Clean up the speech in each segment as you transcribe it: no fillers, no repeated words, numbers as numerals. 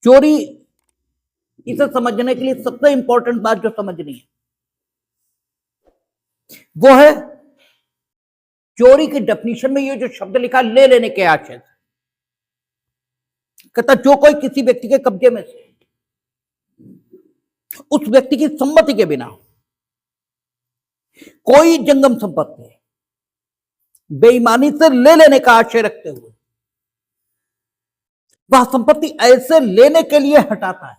चोरी, इसे समझने के लिए सबसे इंपॉर्टेंट बात जो समझनी है वो है चोरी की डेफिनेशन में ये जो शब्द लिखा ले लेने के आशय से, कहता जो कोई किसी व्यक्ति के कब्जे में से उस व्यक्ति की सम्मति के बिना कोई जंगम संपत्ति बेईमानी से ले लेने का आशय रखते हुए वह संपत्ति ऐसे लेने के लिए हटाता है।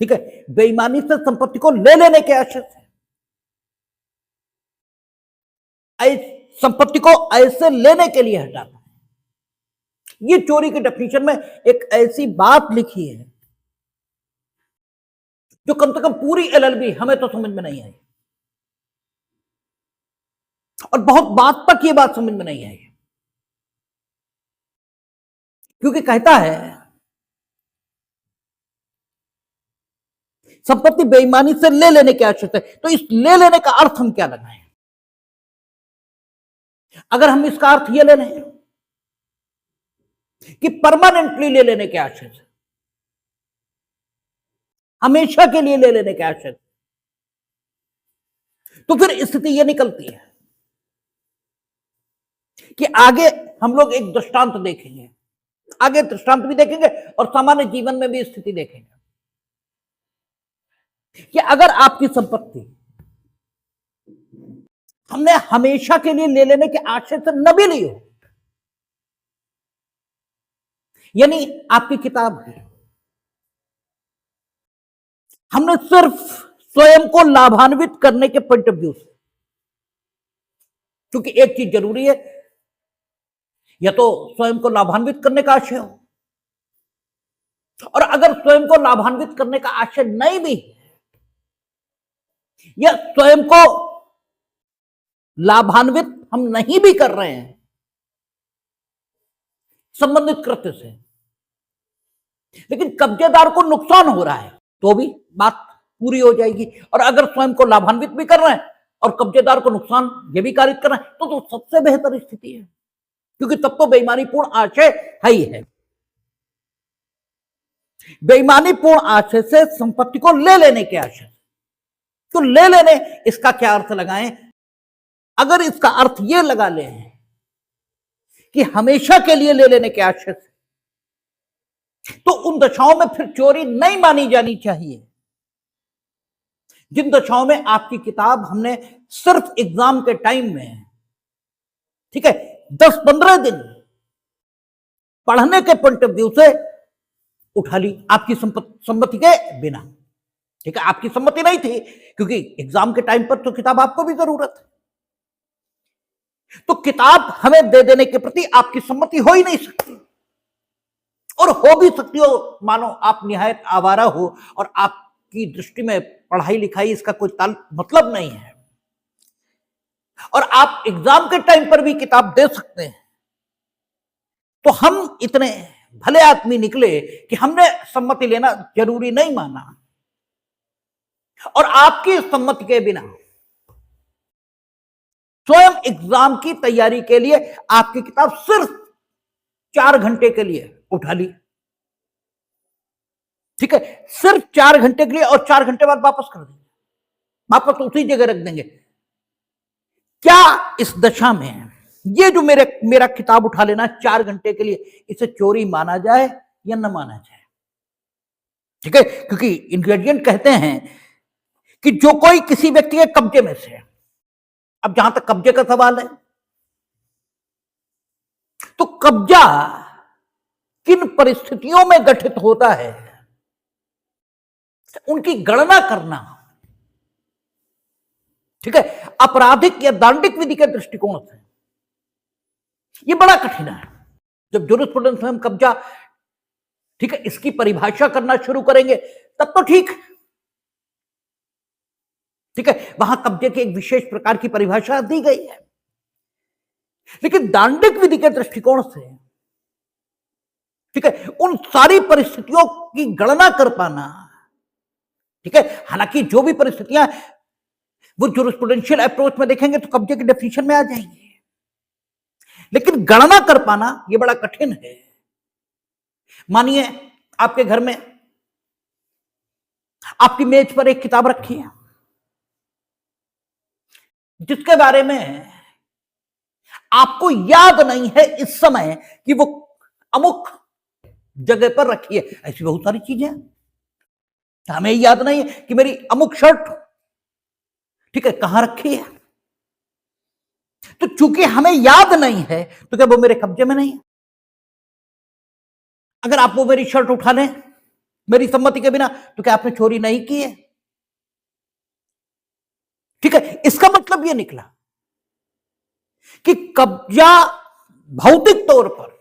ठीक है, बेईमानी से संपत्ति को ले लेने के आशय से संपत्ति को ऐसे लेने के लिए हटाता है। ये चोरी की डेफिनेशन में एक ऐसी बात लिखी है जो कम से कम पूरी एलएलबी हमें तो समझ में नहीं आई, और बहुत बात तक ये बात समझ में नहीं आई, क्योंकि कहता है संपत्ति बेईमानी से ले लेने के आशय से, तो इस ले लेने का अर्थ हम क्या लगाएं? अगर हम इसका अर्थ ये ले लें कि परमानेंटली ले लेने के आशय से, हमेशा के लिए ले लेने के आशय से, तो फिर स्थिति ये निकलती है कि आगे हम लोग एक दृष्टांत देखेंगे, आगे दृष्टांत भी देखेंगे और सामान्य जीवन में भी स्थिति देखेंगे कि अगर आपकी संपत्ति हमने हमेशा के लिए ले लेने के आशय से न भी ली हो, यानी आपकी किताब है, हमने सिर्फ स्वयं को लाभान्वित करने के पॉइंट ऑफ व्यू से, क्योंकि एक चीज जरूरी है, या तो स्वयं को लाभान्वित करने का आशय हो, और अगर स्वयं को लाभान्वित करने का आशय नहीं भी है या स्वयं को लाभान्वित हम नहीं भी कर रहे हैं संबंधित कृत्य से, लेकिन कब्जेदार को नुकसान हो रहा है, तो भी बात पूरी हो जाएगी। और अगर स्वयं को लाभान्वित भी कर रहे हैं और कब्जेदार को नुकसान ये भी कारित कर रहे हैं, तो सबसे बेहतर स्थिति है, क्योंकि तब तो बेईमानीपूर्ण आशय है ही है। बेईमानीपूर्ण आशय से संपत्ति को ले लेने के आशय, तो ले लेने, इसका क्या अर्थ लगाएं? अगर इसका अर्थ यह लगा ले कि हमेशा के लिए ले लेने के आशय से, तो उन दशाओं में फिर चोरी नहीं मानी जानी चाहिए जिन दशाओं में आपकी किताब हमने सिर्फ एग्जाम के टाइम में, ठीक है, 10-15 दिन पढ़ने के पॉइंट ऑफ व्यू से उठा ली आपकी सम्मति के बिना। ठीक है, आपकी सम्मति नहीं थी, क्योंकि एग्जाम के टाइम पर तो किताब आपको भी जरूरत है, तो किताब हमें दे देने के प्रति आपकी सम्मति हो ही नहीं सकती, और हो भी सकती हो मानो आप निहायत आवारा हो और आपकी दृष्टि में पढ़ाई लिखाई इसका कोई मतलब नहीं है, और आप एग्जाम के टाइम पर भी किताब दे सकते हैं। तो हम इतने भले आदमी निकले कि हमने सम्मति लेना जरूरी नहीं माना, और आपकी सम्मति के बिना स्वयं एग्जाम की तैयारी के लिए आपकी किताब सिर्फ 4 घंटे के लिए उठा ली। ठीक है, सिर्फ 4 घंटे के लिए, और 4 घंटे बाद वापस कर देंगे, वापस उसी जगह रख देंगे। क्या इस दशा में ये जो मेरा किताब उठा लेना 4 घंटे के लिए, इसे चोरी माना जाए या न माना जाए? ठीक है, क्योंकि इंग्रेडिएंट कहते हैं कि जो कोई किसी व्यक्ति के कब्जे में से, अब जहां तक कब्जे का सवाल है, तो कब्जा किन परिस्थितियों में गठित होता है उनकी गणना करना, ठीक है, आपराधिक या दंडिक विधि के दृष्टिकोण से यह बड़ा कठिन है। जब जूरिस्प्रूडेंस में हम कब्जा, ठीक है, इसकी परिभाषा करना शुरू करेंगे तब तो ठीक है, वहां कब्जे की एक विशेष प्रकार की परिभाषा दी गई है, लेकिन दांडिक विधि के दृष्टिकोण से, ठीक है, उन सारी परिस्थितियों की गणना कर पाना, ठीक है, हालांकि जो भी परिस्थितियां वो जूरिस्प्रूडेंशियल अप्रोच में देखेंगे तो कब्जे की डेफिनेशन में आ जाएंगे, लेकिन गणना कर पाना यह बड़ा कठिन है मानिए आपके घर में आपकी मेज पर एक किताब रखी है जिसके बारे में आपको याद नहीं है इस समय कि वो अमुक जगह पर रखी है। ऐसी बहुत सारी चीजें हैं, हमें याद नहीं है कि मेरी अमुक शर्ट ठीक है कहां रखी है। तो चूंकि हमें याद नहीं है तो क्या वो मेरे कब्जे में नहीं है? अगर आप वो मेरी शर्ट उठा लें मेरी सम्मति के बिना तो क्या आपने चोरी नहीं की है? ठीक है, इसका मतलब यह निकला कि कब्जा भौतिक तौर पर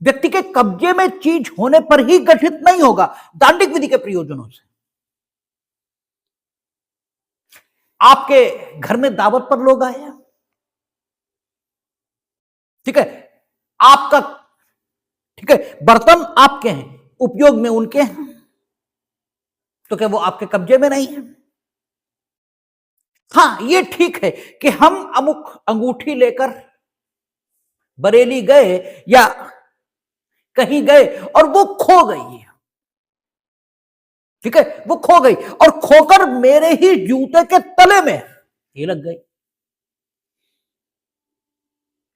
व्यक्ति के कब्जे में चीज होने पर ही गठित नहीं होगा, दांडिक विधि के प्रयोजनों से। आपके घर में दावत पर लोग आए, ठीक है, आपका ठीक है बर्तन आपके हैं, उपयोग में उनके हैं, तो क्या वो आपके कब्जे में नहीं है? हां, ये ठीक है कि हम अमुक अंगूठी लेकर बरेली गए या कहीं गए और वो खो गई है, ठीक है, वो खो गई और खोकर मेरे ही जूते के तले में ये लग गई,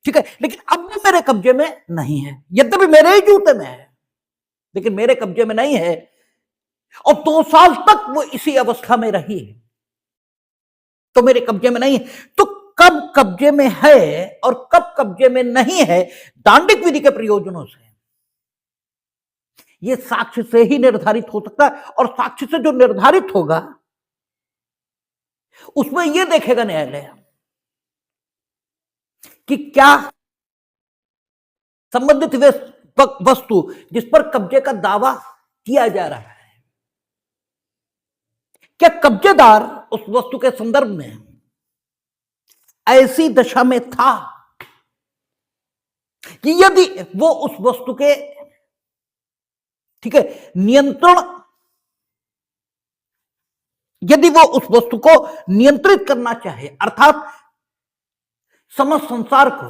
ठीक है, लेकिन अब वो मेरे कब्जे में नहीं है, यद्यपि मेरे ही जूते में है लेकिन मेरे कब्जे में नहीं है और 2 साल तक वो इसी अवस्था में रही तो मेरे कब्जे में नहीं है। तो कब कब्जे में है और कब कब्जे में नहीं है, दांडिक विधि के प्रयोजनों से यह साक्ष्य से ही निर्धारित हो सकता है और साक्ष्य से जो निर्धारित होगा उसमें यह देखेगा न्यायालय कि क्या संबंधित वस्तु जिस पर कब्जे का दावा किया जा रहा है क्या कब्जेदार उस वस्तु के संदर्भ में ऐसी दशा में था कि यदि वो उस वस्तु के ठीक है नियंत्रण यदि वो उस वस्तु को नियंत्रित करना चाहे अर्थात समस्त संसार को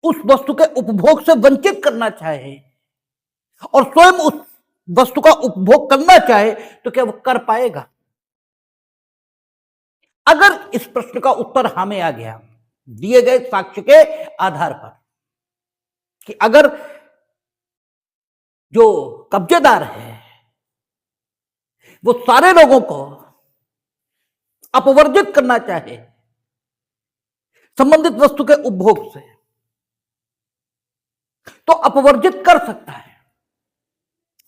उस वस्तु के उपभोग से वंचित करना चाहे और स्वयं उस वस्तु का उपभोग करना चाहे तो क्या वो कर पाएगा? अगर इस प्रश्न का उत्तर हमें आ गया दिए गए साक्ष्य के आधार पर कि अगर जो कब्जेदार है वो सारे लोगों को अपवर्जित करना चाहे संबंधित वस्तु के उपभोग से तो अपवर्जित कर सकता है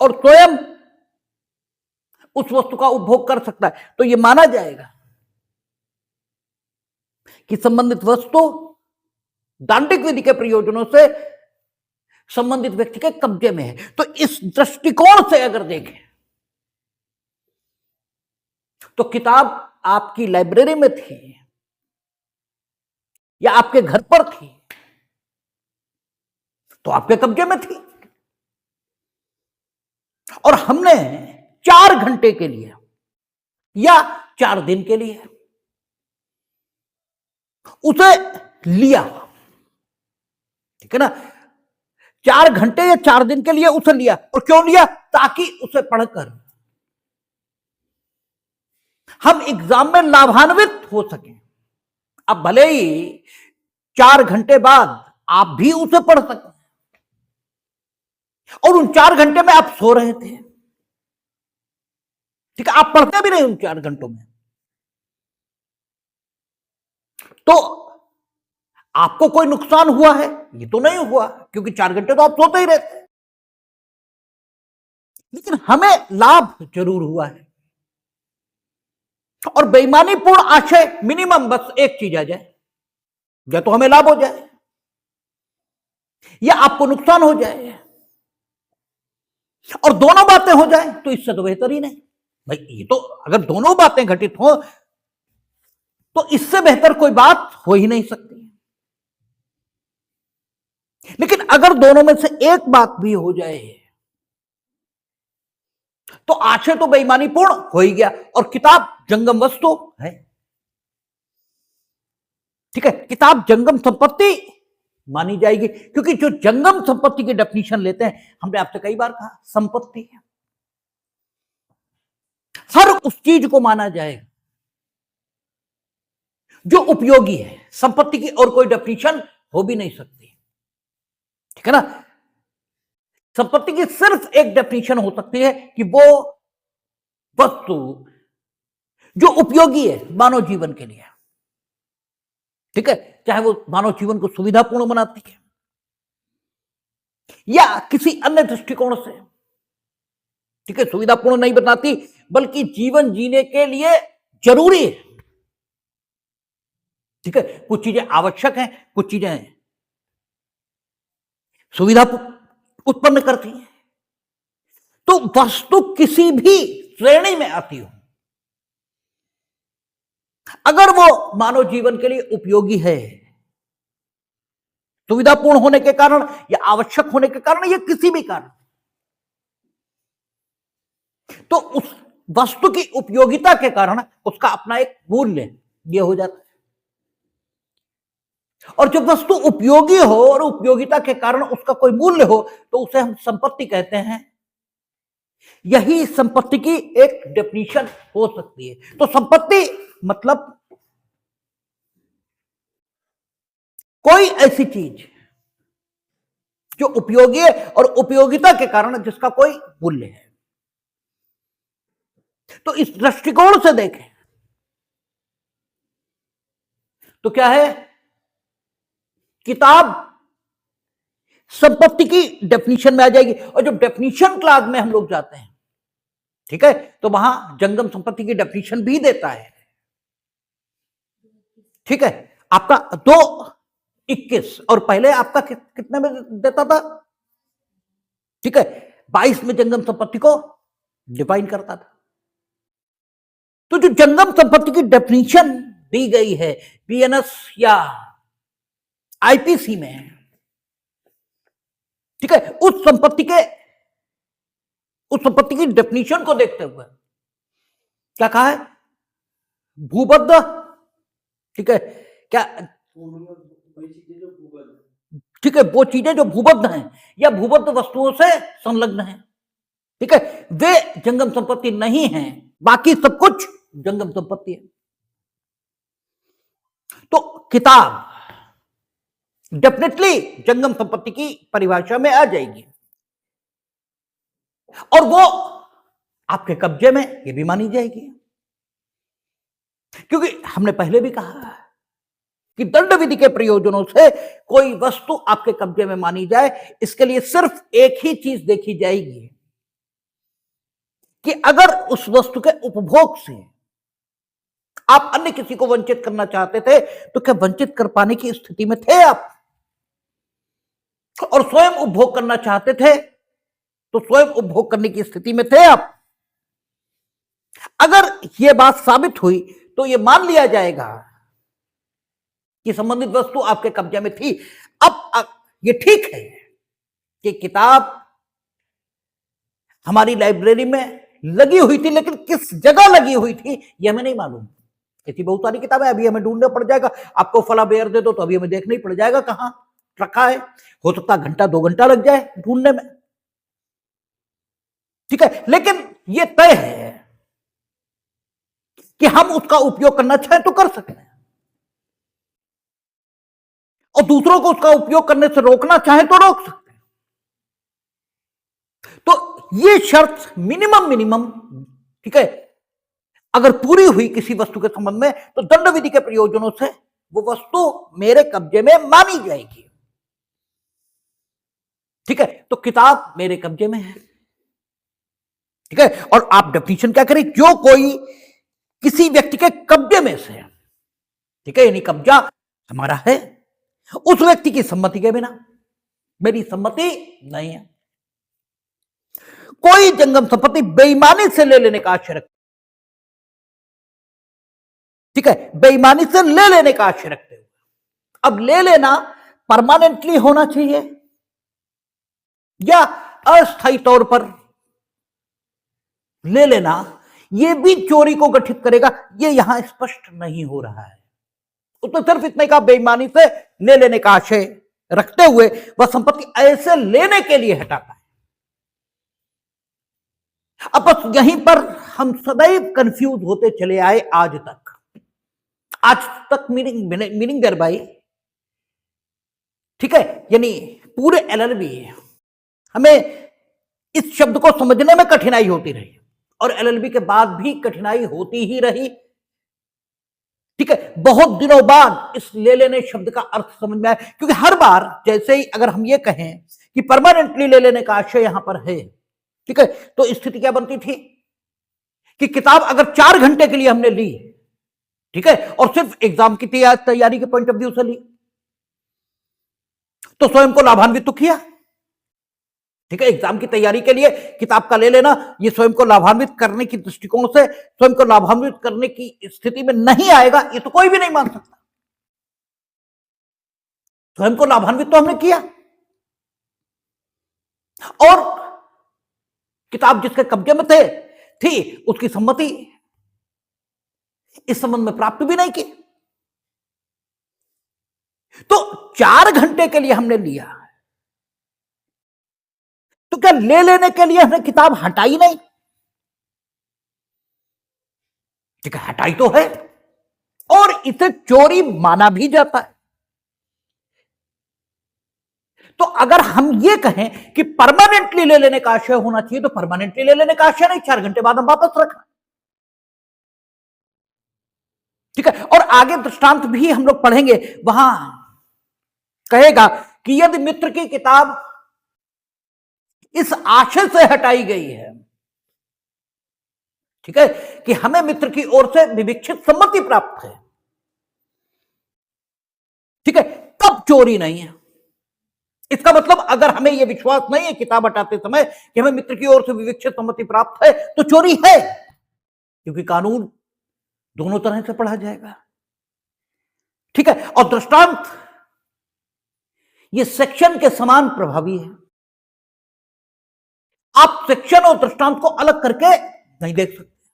और स्वयं उस वस्तु का उपभोग कर सकता है, तो यह माना जाएगा कि संबंधित वस्तु दांडिक विधि के प्रयोजनों से संबंधित व्यक्ति के कब्जे में है। तो इस दृष्टिकोण से अगर देखें तो किताब आपकी लाइब्रेरी में थी या आपके घर पर थी तो आपके कब्जे में थी और हमने 4 घंटे के लिए या 4 दिन के लिए उसे लिया, ठीक है ना, 4 घंटे या 4 दिन के लिए उसे लिया। और क्यों लिया? ताकि उसे पढ़कर हम एग्जाम में लाभान्वित हो सकें। अब भले ही 4 घंटे बाद आप भी उसे पढ़ सकें और उन 4 घंटे में आप सो रहे थे, ठीक है, आप पढ़ते भी नहीं उन 4 घंटों में, तो आपको कोई नुकसान हुआ है? ये तो नहीं हुआ क्योंकि 4 घंटे तो आप सोते ही रहते, लेकिन हमें लाभ जरूर हुआ है। और बेईमानीपूर्ण आशय मिनिमम बस एक चीज आ जाए, या तो हमें लाभ हो जाए या आपको नुकसान हो जाए, और दोनों बातें हो जाए तो इससे तो बेहतर ही नहीं भाई। ये तो अगर दोनों बातें घटित हो तो इससे बेहतर कोई बात हो ही नहीं सकती। लेकिन अगर दोनों में से एक बात भी हो जाए तो आशय तो बेईमानीपूर्ण हो ही गया और किताब जंगम वस्तु है, ठीक है, किताब जंगम संपत्ति मानी जाएगी, क्योंकि जो जंगम संपत्ति की डेफिनेशन लेते हैं, हमने आपसे कई बार कहा, संपत्ति है, हर उस चीज को माना जाएगा जो उपयोगी है। संपत्ति की और कोई डेफिनेशन हो भी नहीं सकती, ठीक है ना। संपत्ति की सिर्फ एक डेफिनेशन हो सकती है कि वो वस्तु जो उपयोगी है मानव जीवन के लिए, ठीक है, चाहे वो मानव जीवन को सुविधापूर्ण बनाती है या किसी अन्य दृष्टिकोण से, ठीक है, सुविधापूर्ण नहीं बनाती बल्कि जीवन जीने के लिए जरूरी है, ठीक है। कुछ चीजें आवश्यक हैं, कुछ चीजें सुविधा उत्पन्न करती हैं। तो वस्तु किसी भी श्रेणी में आती हो, अगर वो मानव जीवन के लिए उपयोगी है, सुविधापूर्ण होने के कारण या आवश्यक होने के कारण या किसी भी कारण, तो उस वस्तु की उपयोगिता के कारण उसका अपना एक मूल्य ये हो जाता है। और जब वस्तु उपयोगी हो और उपयोगिता के कारण उसका कोई मूल्य हो तो उसे हम संपत्ति कहते हैं। यही संपत्ति की एक डेफिनेशन हो सकती है। तो संपत्ति मतलब कोई ऐसी चीज जो उपयोगी है और उपयोगिता के कारण जिसका कोई मूल्य है। तो इस दृष्टिकोण से देखें तो क्या है, किताब संपत्ति की डेफिनेशन में आ जाएगी। और जब डेफिनेशन क्लास में हम लोग जाते हैं, ठीक है, तो वहां जंगम संपत्ति की डेफिनेशन भी देता है, ठीक है। आपका 2:21 और पहले आपका कितने में देता था, ठीक है, 22 में जंगम संपत्ति को डिफाइन करता था। तो जो जंगम संपत्ति की डेफिनेशन दी गई है पीएनएस या आईपीसी में, ठीक है, उस संपत्ति की डेफिनेशन को देखते हुए क्या कहा है, भूबद्ध, ठीक है, क्या, ठीक है, वो चीजें जो भूबद्ध हैं या भूबद्ध वस्तुओं से संलग्न हैं, ठीक है, वे जंगम संपत्ति नहीं है, बाकी सब कुछ जंगम संपत्ति है। तो किताब डेफिनेटली जंगम संपत्ति की परिभाषा में आ जाएगी और वो आपके कब्जे में ये भी मानी जाएगी, क्योंकि हमने पहले भी कहा कि दंड विधि के प्रयोजनों से कोई वस्तु आपके कब्जे में मानी जाए, इसके लिए सिर्फ एक ही चीज देखी जाएगी कि अगर उस वस्तु के उपभोग से आप अन्य किसी को वंचित करना चाहते थे तो क्या वंचित कर पाने की स्थिति में थे आप, और स्वयं उपभोग करना चाहते थे तो स्वयं उपभोग करने की स्थिति में थे आप। अगर यह बात साबित हुई तो यह मान लिया जाएगा कि संबंधित वस्तु आपके कब्जे में थी। अब यह ठीक है कि किताब हमारी लाइब्रेरी में लगी हुई थी, लेकिन किस जगह लगी हुई थी यह हमें नहीं मालूम। ऐसी बहुत सारी किताबें अभी हमें ढूंढना पड़ जाएगा। आपको फला बेयर दे दो तो अभी हमें देखना ही पड़ जाएगा कहां रखा है, हो सकता है घंटा 2 घंटा लग जाए ढूंढने में, ठीक है, लेकिन यह तय है कि हम उसका उपयोग करना चाहें तो कर सकते हैं और दूसरों को उसका उपयोग करने से रोकना चाहें तो रोक सकते हैं। तो यह शर्त मिनिमम, ठीक है, अगर पूरी हुई किसी वस्तु के संबंध में तो दंड विधि के प्रयोजनों से वो वस्तु मेरे कब्जे में मानी जाएगी, ठीक है। तो किताब मेरे कब्जे में है, ठीक है, और आप डेफिनेशन क्या करें, जो कोई किसी व्यक्ति के कब्जे में से, ठीक है, यानी कब्जा हमारा है, उस व्यक्ति की सम्मति के बिना, मेरी सम्मति नहीं है। कोई जंगम संपत्ति बेईमानी से ले लेने का आशय रखते, ठीक है, बेईमानी से ले लेने का आशय रखते हुए, अब ले लेना परमानेंटली होना चाहिए या अस्थायी तौर पर ले लेना यह भी चोरी को गठित करेगा, यह यहां स्पष्ट नहीं हो रहा है। तो सिर्फ इतने का बेईमानी से ले लेने का आशय रखते हुए वह संपत्ति ऐसे लेने के लिए हटाता है। अब बस यहीं पर हम सदैव कंफ्यूज होते चले आए आज तक मीनिंग देयर बाय, ठीक है, यानी पूरे एलएलबी हमें इस शब्द को समझने में कठिनाई होती रही और एलएलबी के बाद भी कठिनाई होती ही रही, ठीक है। बहुत दिनों बाद इस ले लेने शब्द का अर्थ समझ में आया, क्योंकि हर बार जैसे ही अगर हम ये कहें कि परमानेंटली ले लेने का आशय यहां पर है, ठीक है, तो स्थिति क्या बनती थी कि किताब अगर 4 घंटे के लिए हमने ली, ठीक है, और सिर्फ एग्जाम की तैयारी के पॉइंट ऑफ व्यू से ली, तो स्वयं को लाभान्वित तो किया, ठीक है। एग्जाम की तैयारी के लिए किताब का ले लेना ये स्वयं को लाभान्वित करने की दृष्टिकोण से स्वयं को लाभान्वित करने की स्थिति में नहीं आएगा, ये तो कोई भी नहीं मान सकता। स्वयं को लाभान्वित तो हमने किया, और किताब जिसके कब्जे में थी उसकी सम्मति इस संबंध में प्राप्त भी नहीं की। तो 4 घंटे के लिए हमने लिया, तो क्या ले लेने के लिए हमने किताब हटाई नहीं? ठीक है, हटाई तो है, और इसे चोरी माना भी जाता है। तो अगर हम ये कहें कि परमानेंटली ले लेने का आशय होना चाहिए, तो परमानेंटली ले लेने का आशय नहीं, 4 घंटे बाद हम वापस रखना, ठीक है। और आगे दृष्टांत भी हम लोग पढ़ेंगे, वहां कहेगा कि यदि मित्र की किताब इस आशय से हटाई गई है, ठीक है, कि हमें मित्र की ओर से विविक्षित सम्मति प्राप्त है, ठीक है, तब चोरी नहीं है। इसका मतलब अगर हमें यह विश्वास नहीं है किताब हटाते समय कि हमें मित्र की ओर से विविक्षित सम्मति प्राप्त है, तो चोरी है, क्योंकि कानून दोनों तरह से पढ़ा जाएगा, ठीक है। और दृष्टांत ये सेक्शन के समान प्रभावी है, आप सेक्शन और दृष्टांत को अलग करके नहीं देख सकते,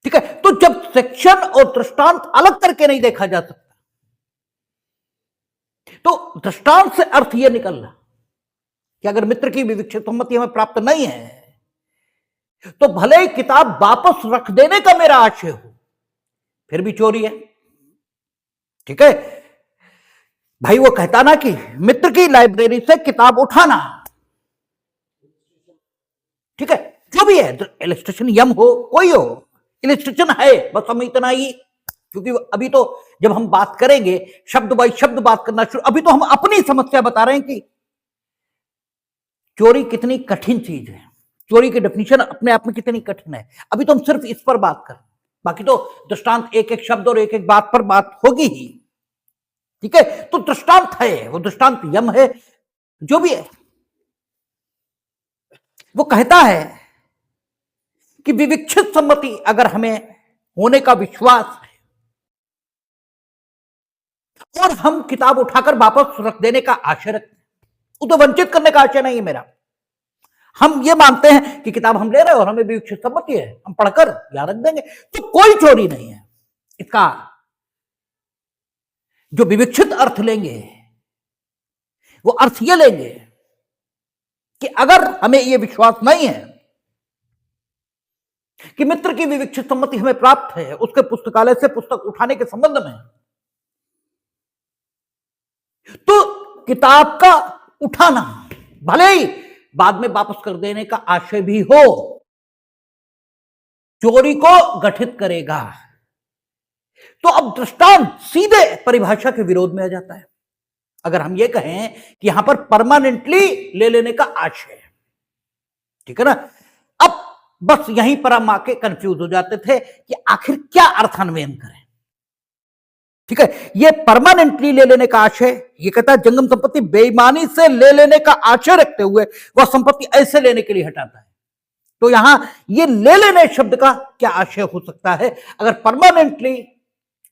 ठीक है। तो जब सेक्शन और दृष्टांत अलग करके नहीं देखा जा सकता, तो दृष्टांत से अर्थ यह निकल रहा कि अगर मित्र की विविक्षित सम्मति हमें प्राप्त नहीं है, तो भले ही किताब वापस रख देने का मेरा आशय हो, फिर भी चोरी है, ठीक है। भाई वो कहता ना कि मित्र की लाइब्रेरी से किताब उठाना, ठीक है, जो भी है, इलस्ट्रेशन यम हो कोई हो, इलस्ट्रेशन है, बस हम इतना ही, क्योंकि अभी तो जब हम बात करेंगे शब्द बाई शब्द बात करना शुरू, अभी तो हम अपनी समस्या बता रहे हैं कि चोरी कितनी कठिन चीज है, चोरी की डेफिनेशन अपने आप में कितनी कठिन है, अभी तो हम सिर्फ इस पर बात कर, बाकी तो दृष्टांत एक एक शब्द और एक एक बात पर बात होगी ही, ठीक है। तो दृष्टांत है, वो दृष्टांत यम है, जो भी है, वो कहता है कि विविक्षित सम्मति अगर हमें होने का विश्वास है और हम किताब उठाकर वापस रख देने का आशय रखते हैं, वो तो वंचित करने का आशय नहीं है मेरा, हम ये मानते हैं कि किताब हम ले रहे हैं और हमें विविक्षित सम्मति है, हम पढ़कर याद रख देंगे, तो कोई चोरी नहीं है। इसका जो विविक्षित अर्थ लेंगे वो अर्थ ये लेंगे कि अगर हमें यह विश्वास नहीं है कि मित्र की विविक्षित सम्मति हमें प्राप्त है उसके पुस्तकालय से पुस्तक उठाने के संबंध में, तो किताब का उठाना भले ही बाद में वापस कर देने का आशय भी हो, चोरी को गठित करेगा। तो अब दृष्टांत सीधे परिभाषा के विरोध में आ जाता है, अगर हम ये कहें कि यहां पर परमानेंटली ले लेने का आशय है, ठीक है ना। अब बस यहीं पर हम आके कंफ्यूज हो जाते थे कि आखिर क्या अर्थान्वयन करें, ठीक है। ये परमानेंटली ले लेने का आशय, ये कहता है जंगम संपत्ति बेईमानी से ले लेने का आशय रखते हुए वह संपत्ति ऐसे लेने के लिए हटाता है। तो यहां ये ले लेने शब्द का क्या आशय हो सकता है? अगर परमानेंटली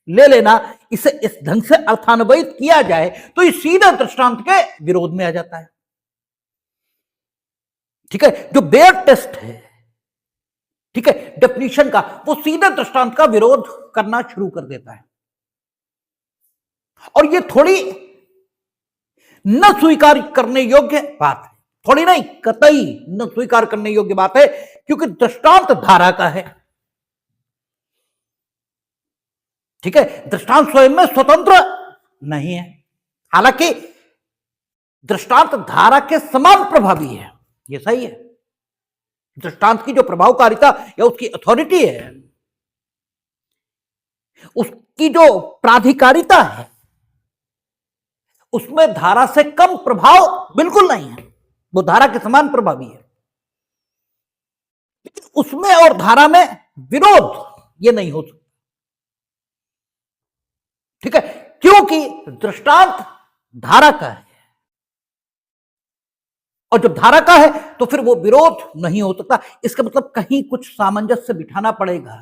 ले लेना इसे इस ढंग से अर्थान्वयित किया जाए तो ये सीधा दृष्टांत के विरोध में आ जाता है, ठीक है। जो बेयर टेस्ट है, ठीक है, डेफिनेशन का, वो सीधा दृष्टांत का विरोध करना शुरू कर देता है। और ये थोड़ी न स्वीकार करने योग्य बात है, थोड़ी नहीं, कतई न स्वीकार करने योग्य बात है, क्योंकि दृष्टांत धारा का है। ठीक है, दृष्टांत स्वयं में स्वतंत्र नहीं है, हालांकि दृष्टांत धारा के समान प्रभावी है, यह सही है। दृष्टांत की जो प्रभावकारिता या उसकी अथॉरिटी है, उसकी जो प्राधिकारिता है, उसमें धारा से कम प्रभाव बिल्कुल नहीं है, वो धारा के समान प्रभावी है। लेकिन उसमें और धारा में विरोध ये नहीं हो सकता। ठीक है, क्योंकि दृष्टांत धारा का है, और जब धारा का है तो फिर वो विरोध नहीं हो सकता। इसका मतलब कहीं कुछ सामंजस्य बिठाना पड़ेगा,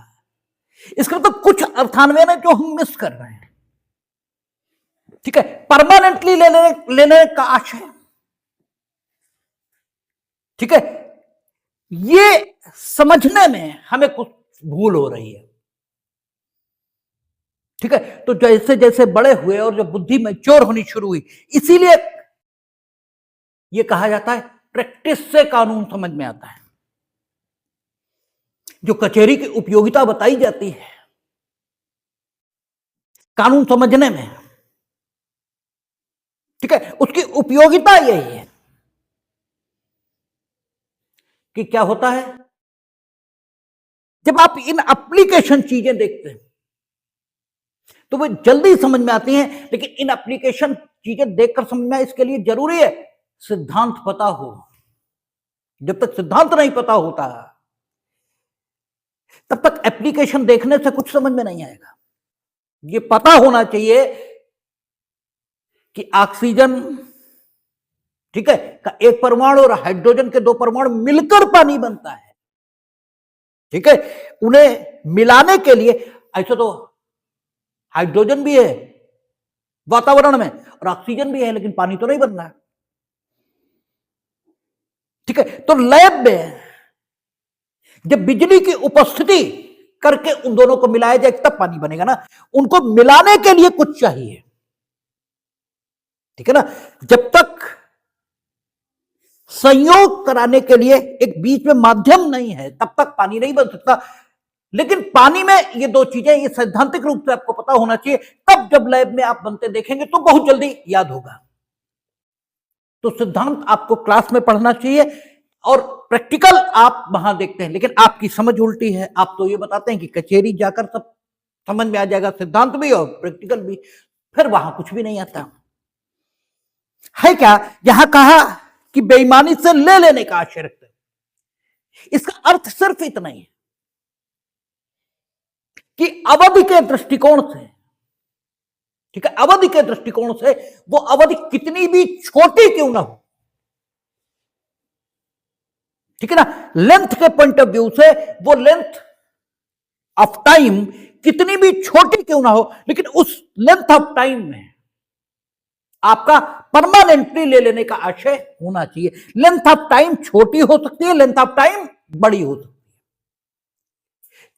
इसका मतलब कुछ अर्थान्वयन है जो हम मिस कर रहे हैं। ठीक है, परमानेंटली लेने का आशय, ठीक है, ये समझने में हमें कुछ भूल हो रही है। ठीक है, तो जैसे जैसे बड़े हुए और जब बुद्धि मैच्योर होनी शुरू हुई, इसीलिए यह कहा जाता है प्रैक्टिस से कानून समझ में आता है। जो कचहरी की उपयोगिता बताई जाती है कानून समझने में, ठीक है, उसकी उपयोगिता यही है कि क्या होता है जब आप इन एप्लीकेशन चीजें देखते हैं तो वो जल्दी समझ में आती हैं, लेकिन इन एप्लीकेशन चीजें देखकर समझना इसके लिए जरूरी है सिद्धांत पता हो। जब तक सिद्धांत नहीं पता होता तब तक एप्लीकेशन देखने से कुछ समझ में नहीं आएगा। ये पता होना चाहिए कि ऑक्सीजन, ठीक है, का एक परमाणु और हाइड्रोजन के 2 परमाणु मिलकर पानी बनता है। ठीक है, उन्हें मिलाने के लिए, ऐसा तो हाइड्रोजन भी है वातावरण में और ऑक्सीजन भी है, लेकिन पानी तो नहीं बन रहा। ठीक है, तो लैब में जब बिजली की उपस्थिति करके उन दोनों को मिलाया जाए तब पानी बनेगा ना। उनको मिलाने के लिए कुछ चाहिए, ठीक है ना। जब तक संयोग कराने के लिए एक बीच में माध्यम नहीं है तब तक पानी नहीं बन सकता। लेकिन पानी में ये 2 चीजें, ये सैद्धांतिक रूप से आपको पता होना चाहिए, तब जब लैब में आप बनते देखेंगे तो बहुत जल्दी याद होगा। तो सिद्धांत आपको क्लास में पढ़ना चाहिए और प्रैक्टिकल आप वहां देखते हैं, लेकिन आपकी समझ उल्टी है। आप तो ये बताते हैं कि कचहरी जाकर सब समझ में आ जाएगा, सिद्धांत भी और प्रैक्टिकल भी, फिर वहां कुछ भी नहीं आता है। क्या यहां कहा कि बेईमानी से ले लेने का आशय रखते हैं, इसका अर्थ सिर्फ इतना ही है कि अवधि के दृष्टिकोण से, ठीक है, अवधि के दृष्टिकोण से वो अवधि कितनी भी छोटी क्यों ना हो, ठीक है ना, लेंथ के पॉइंट ऑफ व्यू से वो लेंथ ऑफ टाइम कितनी भी छोटी क्यों ना हो, लेकिन उस लेंथ ऑफ टाइम में आपका परमानेंटली ले लेने का आशय होना चाहिए। लेंथ ऑफ टाइम छोटी हो सकती है, लेंथ ऑफ टाइम बड़ी हो सकती है।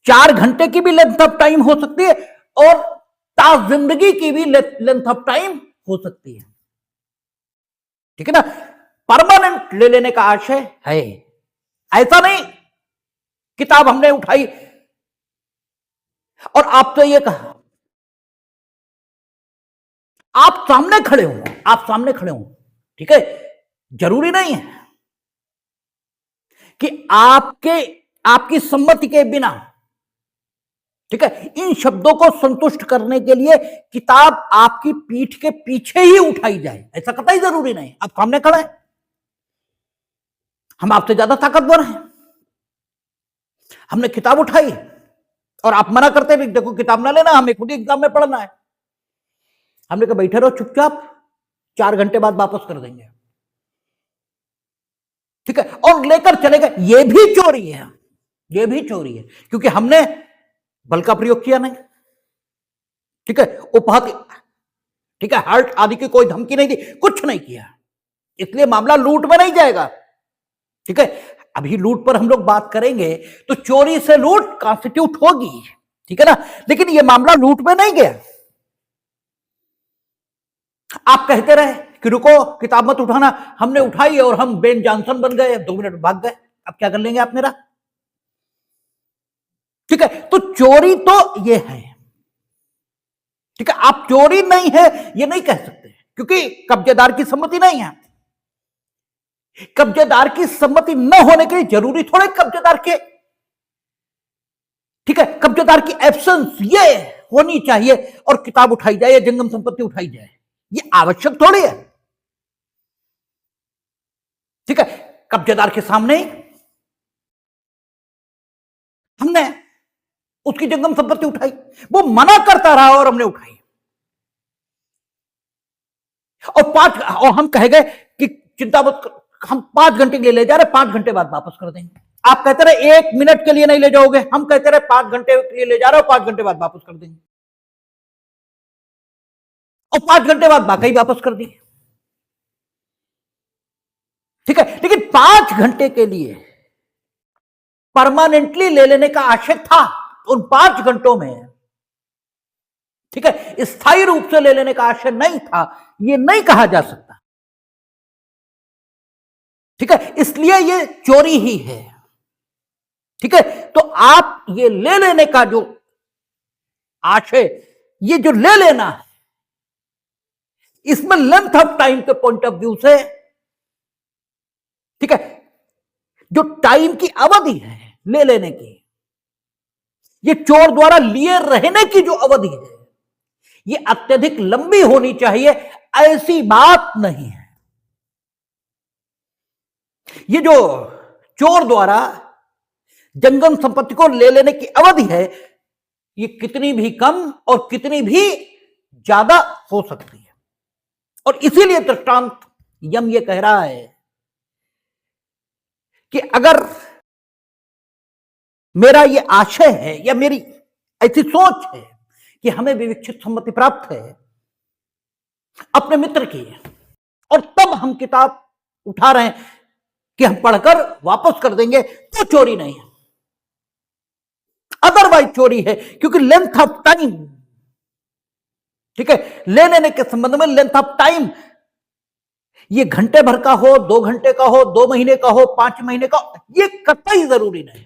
4 घंटे की भी लेंथ ऑफ टाइम हो सकती है और ताज जिंदगी की भी लेंथ ऑफ टाइम हो सकती है, ठीक है ना। परमानेंट ले लेने का आशय है। ऐसा नहीं किताब हमने उठाई और आपसे ये कहा, आप सामने खड़े हो, आप सामने खड़े हो, ठीक है, जरूरी नहीं है कि आपकी सम्मति के बिना, ठीक है, इन शब्दों को संतुष्ट करने के लिए किताब आपकी पीठ के पीछे ही उठाई जाए, ऐसा कतई जरूरी नहीं। आप सामने खड़े हैं, हम आपसे ज्यादा ताकतवर हैं, हमने किताब उठाई और आप मना करते भी, देखो किताब ना लेना, हमें खुद एग्जाम में पढ़ना है। हमने कहा बैठे रहो चुपचाप, 4 घंटे बाद वापस कर देंगे, ठीक है, और लेकर चले गए। ये भी चोरी है, ये भी चोरी है, क्योंकि हमने बल का प्रयोग किया नहीं, ठीक है, उपहत, ठीक है, हार्ट आदि की कोई धमकी नहीं दी, कुछ नहीं किया, इसलिए मामला लूट में नहीं जाएगा, ठीक है। अभी लूट पर हम लोग बात करेंगे तो चोरी से लूट कॉन्स्टिट्यूट होगी, ठीक है ना, लेकिन यह मामला लूट में नहीं गया। आप कहते रहे कि रुको किताब मत उठाना, हमने उठाई और हम बेन जॉनसन बन गए, 2 मिनट भाग गए, अब क्या कर लेंगे आप मेरा? ठीक है, तो चोरी तो ये है, ठीक है, आप चोरी नहीं है ये नहीं कह सकते क्योंकि कब्जेदार की सम्मति नहीं है। कब्जेदार की सम्मति न होने के लिए जरूरी थोड़े कब्जेदार के, ठीक है, कब्जेदार की एब्सेंस ये होनी चाहिए और किताब उठाई जाए या जंगम संपत्ति उठाई जाए, ये आवश्यक थोड़ी है। ठीक है, कब्जेदार के सामने हमने उसकी जंगम संपत्ति उठाई, वो मना करता रहा और हमने उठाई, और हम कह गए कि चिंता मत, हम 5 घंटे के लिए ले जा रहे, 5 घंटे बाद वापस कर देंगे। आप कहते रहे 1 मिनट के लिए नहीं ले जाओगे, हम कहते रहे 5 घंटे के लिए ले जा रहे हो, 5 घंटे बाद वापस कर देंगे, और 5 घंटे बाद वाकई वापस कर दिए। ठीक है, लेकिन 5 घंटे के लिए परमानेंटली ले लेने का आशय था, उन 5 घंटों में, ठीक है, स्थायी रूप से ले लेने का आशय नहीं था, ये नहीं कहा जा सकता। ठीक है, इसलिए ये चोरी ही है। ठीक है, तो आप ये ले लेने का जो आशय, ये जो ले लेना है, इसमें लेंथ ऑफ टाइम के पॉइंट ऑफ व्यू से, ठीक है, जो टाइम की अवधि है ले लेने की, ये चोर द्वारा लिए रहने की जो अवधि है, ये अत्यधिक लंबी होनी चाहिए, ऐसी बात नहीं है। ये जो चोर द्वारा जंगम संपत्ति को ले लेने की अवधि है, ये कितनी भी कम और कितनी भी ज्यादा हो सकती है, और इसीलिए दृष्टांत यम ये कह रहा है कि अगर मेरा ये आशय है या मेरी ऐसी सोच है कि हमें विविक्षित सम्मति प्राप्त है अपने मित्र की, और तब हम किताब उठा रहे हैं कि हम पढ़कर वापस कर देंगे, तो चोरी नहीं है, अदरवाइज चोरी है, क्योंकि लेंथ ऑफ टाइम, ठीक है, ले लेने के संबंध में लेंथ ऑफ टाइम, ये घंटे भर का हो, 2 घंटे का हो, 2 महीने का हो, 5 महीने का, ये कतई जरूरी नहीं,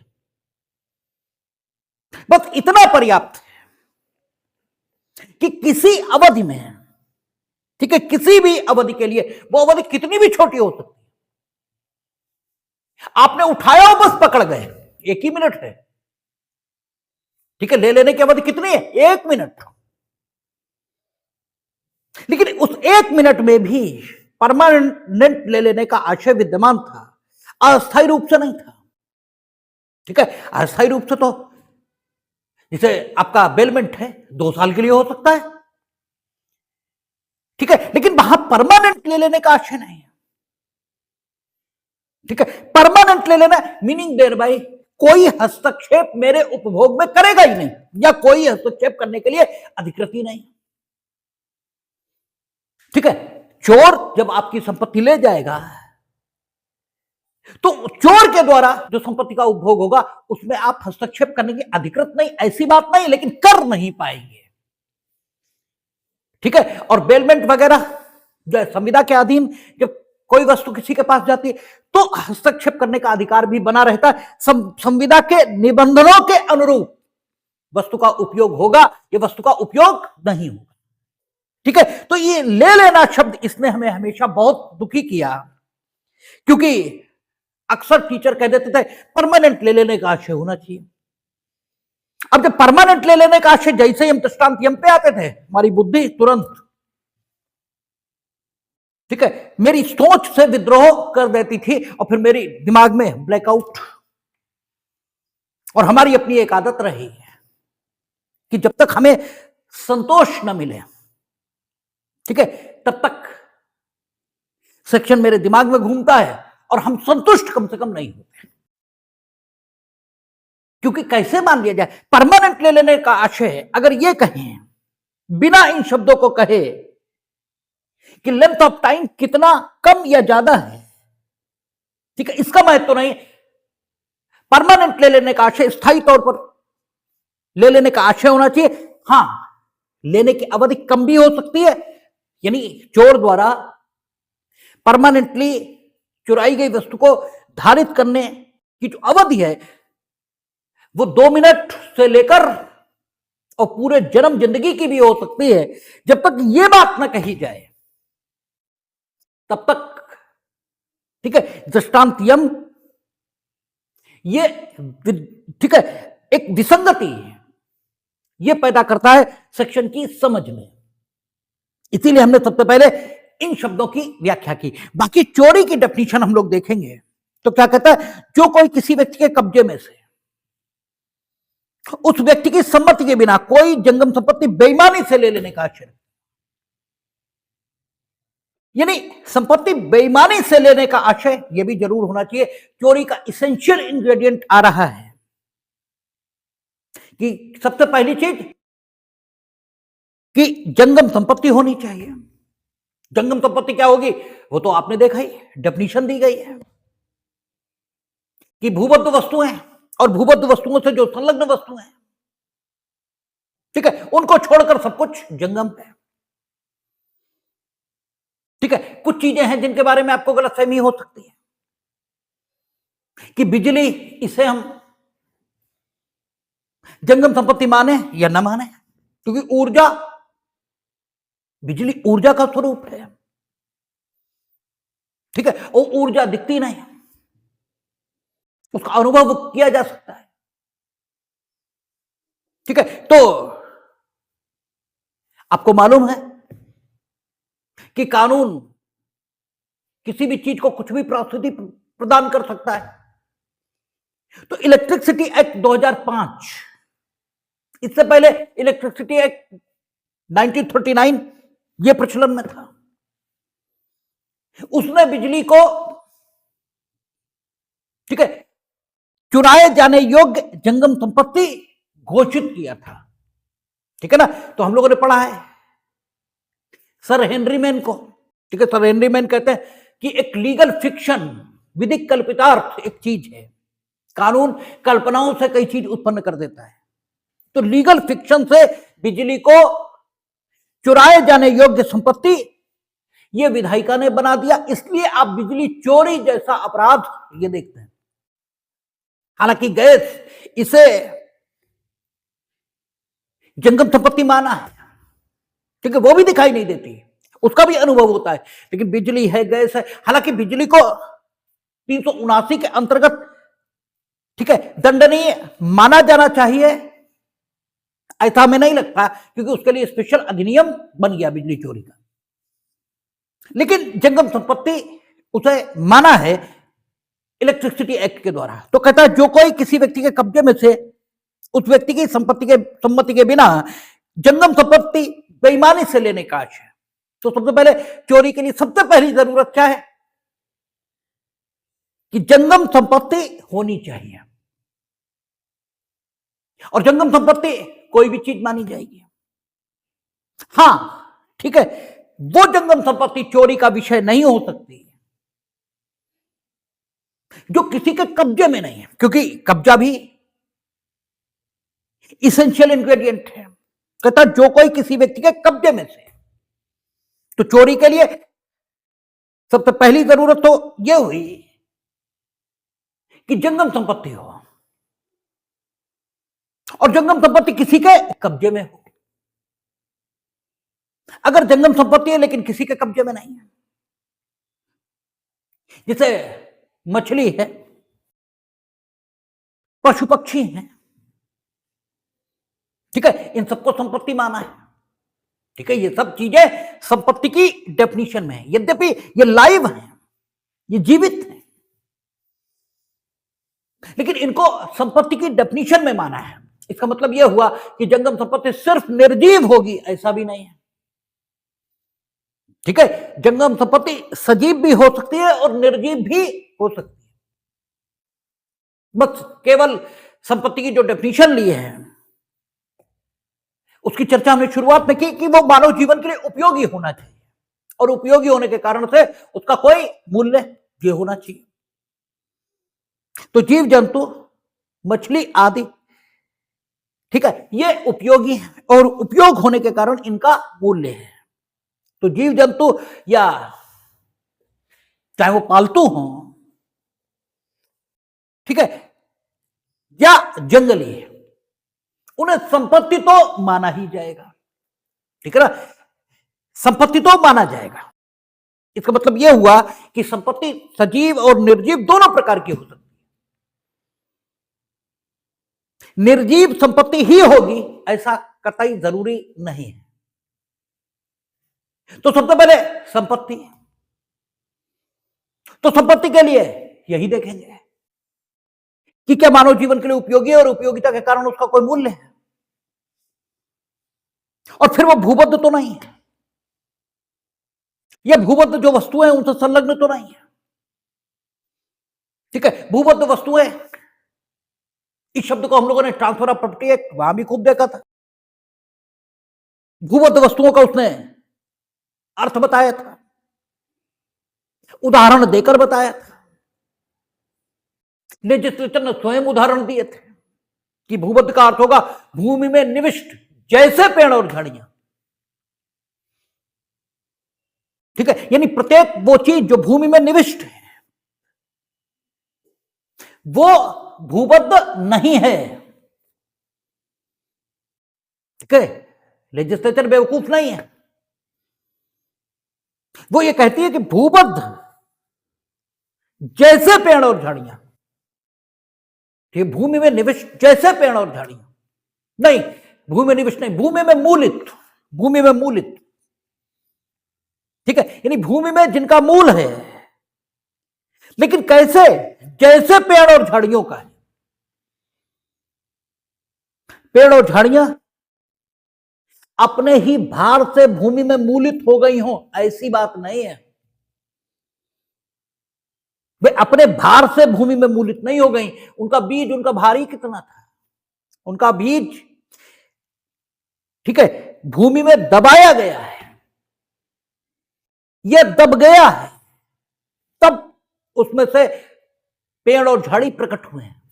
बस इतना पर्याप्त है कि किसी अवधि में, ठीक है, किसी भी अवधि के लिए, वो अवधि कितनी भी छोटी हो सकती है, आपने उठाया और बस पकड़ गए, 1 ही मिनट है, ठीक है, ले लेने की अवधि कितनी है, 1 मिनट, लेकिन उस 1 मिनट में भी परमानेंट ले लेने का आशय विद्यमान था, अस्थायी रूप से नहीं था। ठीक है, अस्थायी रूप से तो जैसे आपका बेलमेंट है, 2 साल के लिए हो सकता है, ठीक है, लेकिन वहां परमानेंट ले लेने का आशय नहीं है। ठीक है, परमानेंट ले लेना मीनिंग देयर बाय कोई हस्तक्षेप मेरे उपभोग में करेगा ही नहीं, या कोई हस्तक्षेप करने के लिए अधिकृत ही नहीं। ठीक है, चोर जब आपकी संपत्ति ले जाएगा तो चोर के द्वारा जो संपत्ति का उपभोग होगा उसमें आप हस्तक्षेप करने की अधिकृत नहीं, ऐसी बात नहीं, लेकिन कर नहीं पाएंगे। ठीक है, और बेलमेंट वगैरह जो संविदा के अधीन जब कोई वस्तु किसी के पास जाती है तो हस्तक्षेप करने का अधिकार भी बना रहता है, संविदा के निबंधनों के अनुरूप वस्तु का उपयोग होगा, ये वस्तु का उपयोग नहीं होगा। ठीक है, तो ये ले लेना शब्द इसने हमें हमेशा बहुत दुखी किया, क्योंकि अक्सर टीचर कह देते थे परमानेंट ले लेने का आशय होना चाहिए। अब जब परमानेंट ले लेने का आशय, जैसे ही हम दृष्टांत यम पे आते थे, हमारी बुद्धि तुरंत, ठीक है, मेरी सोच से विद्रोह कर देती थी, और फिर मेरी दिमाग में ब्लैकआउट। और हमारी अपनी एक आदत रही कि जब तक हमें संतोष न मिले, ठीक है, तब तक सेक्शन मेरे दिमाग में घूमता है और हम संतुष्ट कम से कम नहीं होते। क्योंकि कैसे मान लिया जाए, परमानेंट ले लेने का आशय अगर ये कहें, बिना इन शब्दों को कहे कि लेंथ ऑफ टाइम कितना कम या ज्यादा है, ठीक है, इसका महत्व तो नहीं। परमानेंट ले लेने का आशय, स्थायी तौर पर ले लेने का आशय होना चाहिए। हां, लेने की अवधि कम भी हो सकती है, यानी चोर द्वारा परमानेंटली चुराई गई वस्तु को धारित करने की जो अवधि है वो 2 मिनट से लेकर और पूरे जन्म जिंदगी की भी हो सकती है। जब तक ये बात ना कही जाए तब तक, ठीक है, दृष्टांतयम ये, ठीक है, एक विसंगति ये पैदा करता है सेक्शन की समझ में। इसीलिए हमने सबसे पहले इन शब्दों की व्याख्या की। बाकी चोरी की डेफिनेशन हम लोग देखेंगे तो क्या कहता है, जो कोई किसी व्यक्ति के कब्जे में से उस व्यक्ति की सम्मति के बिना कोई जंगम संपत्ति बेईमानी से ले लेने का आशय, यानी संपत्ति बेईमानी से लेने का आशय यह भी जरूर होना चाहिए। चोरी का इसेंशियल इंग्रेडिएंट आ रहा है कि सबसे पहली चीज कि जंगम संपत्ति होनी चाहिए। जंगम संपत्ति क्या होगी वो तो आपने देखा ही, डेफिनेशन दी गई है कि भूबद्ध वस्तुएं और भूबद्ध वस्तुओं से जो संलग्न वस्तुएं, ठीक है, उनको छोड़कर सब कुछ जंगम है। ठीक है, कुछ चीजें हैं जिनके बारे में आपको गलतफहमी हो सकती है कि बिजली, इसे हम जंगम संपत्ति माने या न माने, क्योंकि ऊर्जा, बिजली ऊर्जा का स्वरूप है। ठीक है, वो ऊर्जा दिखती नहीं, उसका अनुभव किया जा सकता है। ठीक है, तो आपको मालूम है कि कानून किसी भी चीज को कुछ भी प्राथमिकता प्रदान कर सकता है। तो इलेक्ट्रिसिटी एक्ट 2005, इससे पहले इलेक्ट्रिसिटी एक्ट 1939 यह प्रचलन में था। उसने बिजली को, ठीक है, चुराए जाने योग्य जंगम संपत्ति घोषित किया था। ठीक है ना, तो हम लोगों ने पढ़ा है सर हेनरी मैन को। ठीक है, सर हेनरी मैन कहते हैं कि एक लीगल फिक्शन, विधिक कल्पितार्थ एक चीज है। कानून कल्पनाओं से कई चीज उत्पन्न कर देता है। तो लीगल फिक्शन से बिजली को चुराए जाने योग्य संपत्ति यह विधायिका ने बना दिया, इसलिए आप बिजली चोरी जैसा अपराध ये देखते हैं। हालांकि गैस, इसे जंगम संपत्ति माना है, ठीक है, वो भी दिखाई नहीं देती, उसका भी अनुभव होता है, लेकिन बिजली है, गैस है। हालांकि बिजली को 379 के अंतर्गत, ठीक है, दंडनीय माना जाना चाहिए, ऐसा हमें नहीं लगता, क्योंकि उसके लिए स्पेशल अधिनियम बन गया बिजली चोरी का। लेकिन जंगम संपत्ति उसे माना है इलेक्ट्रिसिटी एक्ट के द्वारा। तो कहता है जो कोई किसी व्यक्ति के कब्जे में से उस व्यक्ति की सम्मति के बिना जंगम संपत्ति बेईमानी से लेने का आशय। तो सबसे पहले चोरी के लिए सबसे पहली जरूरत क्या है कि जंगम संपत्ति होनी चाहिए, और जंगम संपत्ति कोई भी चीज मानी जाएगी। हां, ठीक है, वो जंगम संपत्ति चोरी का विषय नहीं हो सकती जो किसी के कब्जे में नहीं है, क्योंकि कब्जा भी इसेंशियल इंग्रेडिएंट है। कहता जो कोई किसी व्यक्ति के कब्जे में से, तो चोरी के लिए सबसे पहली जरूरत तो यह हुई कि जंगम संपत्ति हो, और जंगम संपत्ति किसी के कब्जे में हो। अगर जंगम संपत्ति है लेकिन किसी के कब्जे में नहीं है, जैसे मछली है, पशु पक्षी हैं, ठीक है, इन सबको संपत्ति माना है। ठीक है, ये सब चीजें संपत्ति की डेफिनेशन में है, यद्यपि ये लाइव हैं, ये जीवित हैं, लेकिन इनको संपत्ति की डेफिनेशन में माना है। इसका मतलब यह हुआ कि जंगम संपत्ति सिर्फ निर्जीव होगी, ऐसा भी नहीं है। ठीक है, जंगम संपत्ति सजीव भी हो सकती है और निर्जीव भी हो सकती है। बस केवल संपत्ति की जो डेफिनेशन ली है उसकी चर्चा हमने शुरुआत में की कि वो मानव जीवन के लिए उपयोगी होना चाहिए, और उपयोगी होने के कारण से उसका कोई मूल्य ये होना चाहिए। तो जीव जंतु, मछली आदि, ठीक है, ये उपयोगी है और उपयोग होने के कारण इनका मूल्य है। तो जीव जंतु या चाहे वो पालतू हो, ठीक है, या जंगली, उन्हें संपत्ति तो माना ही जाएगा, ठीक है ना, संपत्ति तो माना जाएगा। इसका मतलब यह हुआ कि संपत्ति सजीव और निर्जीव दोनों प्रकार की हो सकती है। निर्जीव संपत्ति ही होगी ऐसा कतई जरूरी नहीं है। तो सबसे पहले संपत्ति, तो संपत्ति के लिए यही देखेंगे कि क्या मानव जीवन के लिए उपयोगी है और उपयोगिता के कारण उसका कोई मूल्य है, और फिर वो भूबद्ध तो नहीं है, यह भूबद्ध जो वस्तुएं हैं उनसे संलग्न तो नहीं है, ठीक है। भूबद्ध वस्तुएं, इस शब्द को हम लोगों ने ट्रांसफर ऑफ प्रॉपर्टी एक्ट वहां भी खूब देखा था। भूबद्ध वस्तुओं का उसने अर्थ बताया था, उदाहरण देकर बताया था। लेजिस्लेचर ने स्वयं उदाहरण दिए थे कि भूबद्ध का अर्थ होगा भूमि में निविष्ट जैसे पेड़ और झाड़ियां, ठीक है, यानी प्रत्येक वो चीज जो भूमि में निविष्ट है वो भूबद्ध नहीं है, ठीक है। लेजिस्लेचर बेवकूफ नहीं है, वो ये कहती है कि भूबद्ध जैसे पेड़ और झाड़ियां, ठीक, भूमि में निविष्ट जैसे पेड़ और झाड़ियां नहीं, भूमि में निविष्ट नहीं, भूमि में मूलित, भूमि में मूलित, ठीक है, यानी भूमि में जिनका मूल है, लेकिन कैसे, जैसे पेड़ और झाड़ियों का है। पेड़ और झाड़ियां अपने ही भार से भूमि में मूलित हो गई हो ऐसी बात नहीं है, वे अपने भार से भूमि में मूलित नहीं हो गई। उनका बीज, उनका भार ही कितना था, उनका बीज, ठीक है, भूमि में दबाया गया है, यह दब गया है, तब उसमें से पेड़ और झाड़ी प्रकट हुए हैं,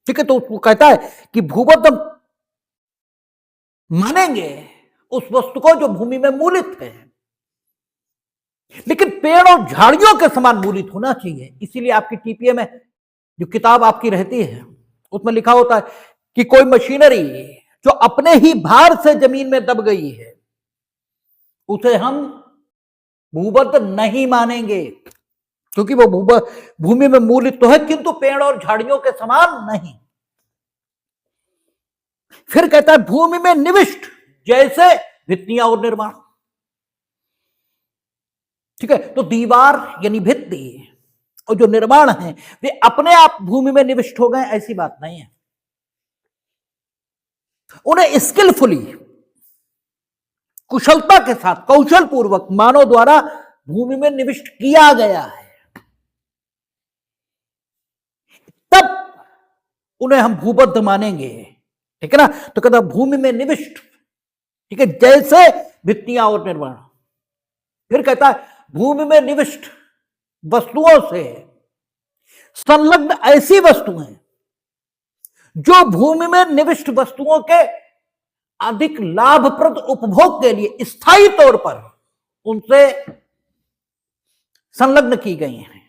ठीक है। तो वो कहता है कि भूबद्ध मानेंगे उस वस्तु को जो भूमि में मूलित है, लेकिन पेड़ और झाड़ियों के समान मूलित होना चाहिए। इसीलिए आपकी टीपीए में जो किताब आपकी रहती है उसमें लिखा होता है कि कोई मशीनरी जो अपने ही भार से जमीन में दब गई है उसे हम भूबद्ध नहीं मानेंगे, क्योंकि वो भूमि में मूलित तो है किंतु पेड़ और झाड़ियों के समान नहीं। फिर कहता है भूमि में निविष्ट जैसे भित्तियां और निर्माण, ठीक है। तो दीवार यानी भित्ति और जो निर्माण है वे अपने आप भूमि में निविष्ट हो गए ऐसी बात नहीं है, उन्हें स्किलफुली, कुशलता के साथ, कौशल पूर्वक मानव द्वारा भूमि में निविष्ट किया गया है, तब उन्हें हम भूबद्ध मानेंगे, ठीक है ना। तो कहता भूमि में निविष्ट, ठीक है, जैसे भित्तियां और निर्माण। फिर कहता है भूमि में निविष्ट वस्तुओं से संलग्न ऐसी वस्तुएं जो भूमि में निविष्ट वस्तुओं के अधिक लाभप्रद उपभोग के लिए स्थायी तौर पर उनसे संलग्न की गई हैं,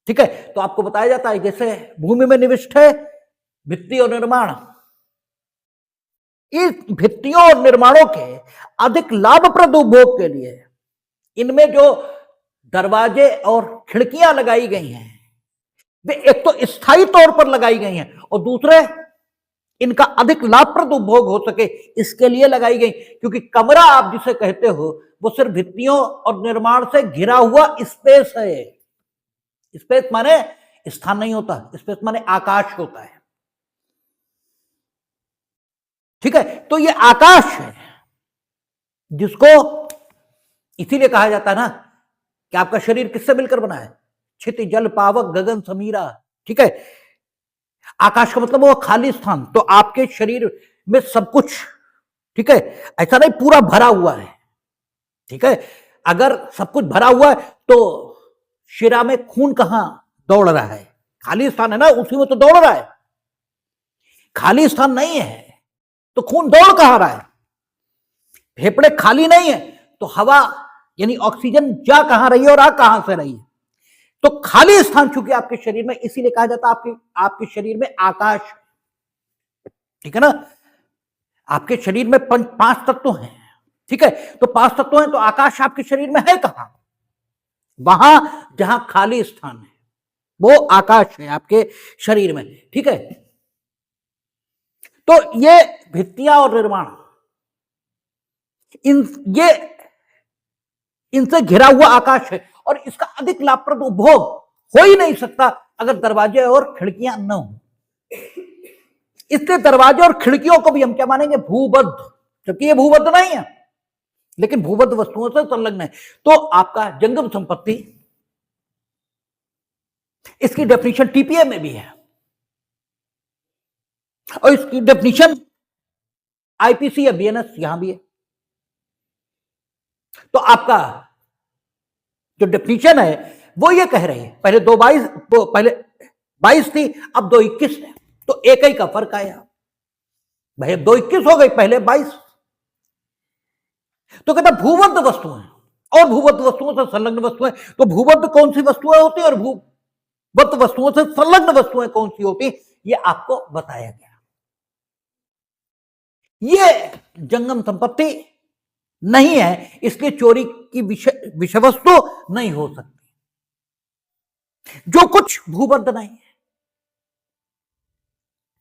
ठीक है। तो आपको बताया जाता है जैसे भूमि में निविष्ट है भित्ति और निर्माण, इस भित्तियों और निर्माणों के अधिक लाभप्रद उपभोग के लिए इनमें जो दरवाजे और खिड़कियां लगाई गई हैं वे एक तो स्थायी तौर पर लगाई गई हैं और दूसरे इनका अधिक लाभप्रद उपभोग हो सके इसके लिए लगाई गई, क्योंकि कमरा आप जिसे कहते हो वो सिर्फ भित्तियों और निर्माण से घिरा हुआ स्पेस है। स्पेस माने स्थान नहीं होता, स्पेस माने आकाश होता है, ठीक है। तो ये आकाश है जिसको इसीलिए कहा जाता है ना कि आपका शरीर किससे मिलकर बना है, क्षिति जल पावक गगन समीरा, ठीक है। आकाश का मतलब वो खाली स्थान, तो आपके शरीर में सब कुछ, ठीक है, ऐसा नहीं पूरा भरा हुआ है, ठीक है। अगर सब कुछ भरा हुआ है तो शिरा में खून कहां दौड़ रहा है, खाली स्थान है ना उसी में तो दौड़ रहा है, खाली स्थान नहीं है तो खून दौड़ कहां रहा है। फेफड़े खाली नहीं है तो हवा यानी ऑक्सीजन जा कहां रही है और आ कहां से रही है। तो खाली स्थान चूंकि आपके शरीर में, इसीलिए कहा जाता है आपके शरीर में आकाश, ठीक है ना। आपके शरीर में पांच तत्व हैं, ठीक है। तो पांच तत्व हैं, तो आकाश आपके शरीर में है कहां? वहां जहां खाली स्थान है वो आकाश है आपके शरीर में, ठीक है। तो ये भित्तियां और निर्माण, ये इनसे घिरा हुआ आकाश है, और इसका अधिक लाभप्रद उपभोग हो ही नहीं सकता अगर दरवाजे और खिड़कियां न हो। इसलिए दरवाजे और खिड़कियों को भी हम क्या मानेंगे? भूबद्ध, जबकि ये भूबद्ध नहीं है, लेकिन भूबद्ध वस्तुओं से संलग्न है। तो आपका जंगम संपत्ति, इसकी डेफिनेशन टीपीए में भी है, और इसकी डेफिनेशन आईपीसी या बीएनएस यहां भी है। तो आपका जो डेफिनेशन है वो ये कह रही है, पहले 22 थी, अब 221 है, तो एक ही का फर्क आया भाई, 221 हो गई, पहले 22। तो कहता भूबद्ध वस्तुएं और भूबद्ध वस्तुओं से संलग्न वस्तुएं। तो भूबद्ध कौन सी वस्तुएं होती है और भूबद्ध वस्तुओं से संलग्न वस्तुएं कौन सी होती, ये आपको बताया गया। ये जंगम संपत्ति नहीं है, इसलिए चोरी की विषय वस्तु नहीं हो सकती। जो कुछ भूबद्ध नहीं है,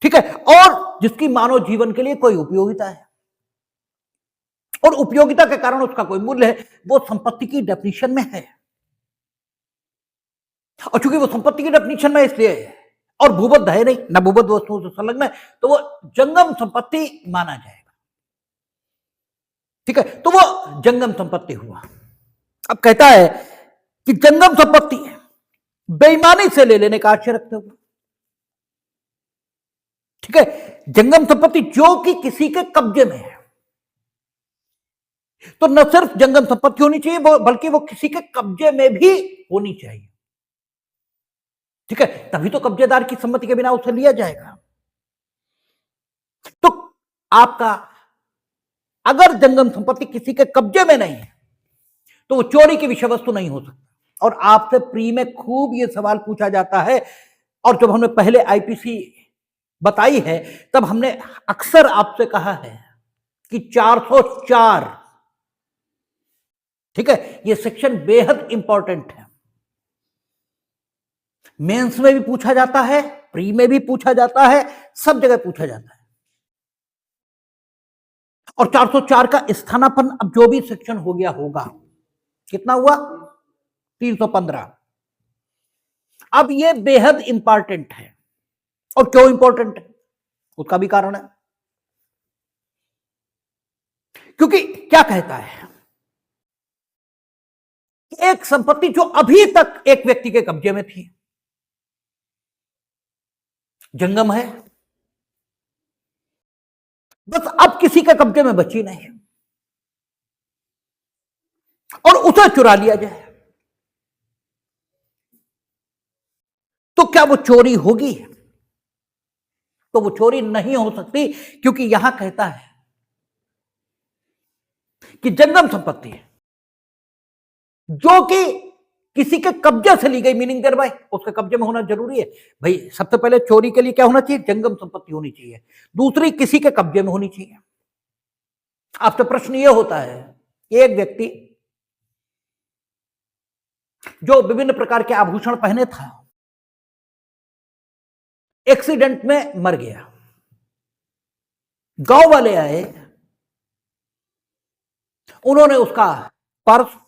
ठीक है, और जिसकी मानव जीवन के लिए कोई उपयोगिता है और उपयोगिता के कारण उसका कोई मूल्य है, वो संपत्ति की डेफिनेशन में है। और चूंकि वो संपत्ति की डेफिनेशन में इसलिए है और भूबद्ध है नहीं, ना भूबद्ध वस्तुओं से संलग्न है, तो वो जंगम संपत्ति माना जाएगा, ठीक है। तो वो जंगम संपत्ति हुआ। अब कहता है कि जंगम संपत्ति बेईमानी से ले लेने का आशय रखते हुए, ठीक है, जंगम संपत्ति जो कि किसी के कब्जे में है, तो न सिर्फ जंगम संपत्ति होनी चाहिए, बल्कि वो किसी के कब्जे में भी होनी चाहिए, ठीक है, तभी तो कब्जेदार की सम्मति के बिना उसे लिया जाएगा। तो आपका अगर जंगम संपत्ति किसी के कब्जे में नहीं है तो वो चोरी की विषय वस्तु नहीं हो सकता। और आपसे प्री में खूब ये सवाल पूछा जाता है, और जब हमने पहले आईपीसी बताई है तब हमने अक्सर आपसे कहा है कि 404, ठीक है, ये सेक्शन बेहद इंपॉर्टेंट है। मेंस में भी पूछा जाता है, प्री में भी पूछा जाता है, सब जगह पूछा जाता है। और 404 का स्थानापन्न अब जो भी सेक्शन हो गया होगा, कितना हुआ? 315। अब ये बेहद इंपॉर्टेंट है, और क्यों इंपॉर्टेंट है उसका भी कारण है, क्योंकि क्या कहता है, एक संपत्ति जो अभी तक एक व्यक्ति के कब्जे में थी, जंगम है, बस अब किसी के कब्जे में बची नहीं और उसे चुरा लिया जाए, तो क्या वो चोरी होगी? तो वो चोरी नहीं हो सकती, क्योंकि यहां कहता है कि जंगम संपत्ति जो कि किसी के कब्जे से ली गई, मीनिंग देयर बाय उसके कब्जे में होना जरूरी है भाई। सबसे पहले चोरी के लिए क्या होना चाहिए? जंगम संपत्ति होनी चाहिए। दूसरी, किसी के कब्जे में होनी चाहिए। आपसे प्रश्न यह होता है, एक व्यक्ति जो विभिन्न प्रकार के आभूषण पहने था, एक्सीडेंट में मर गया, गांव वाले आए, उन्होंने उसका पर्स,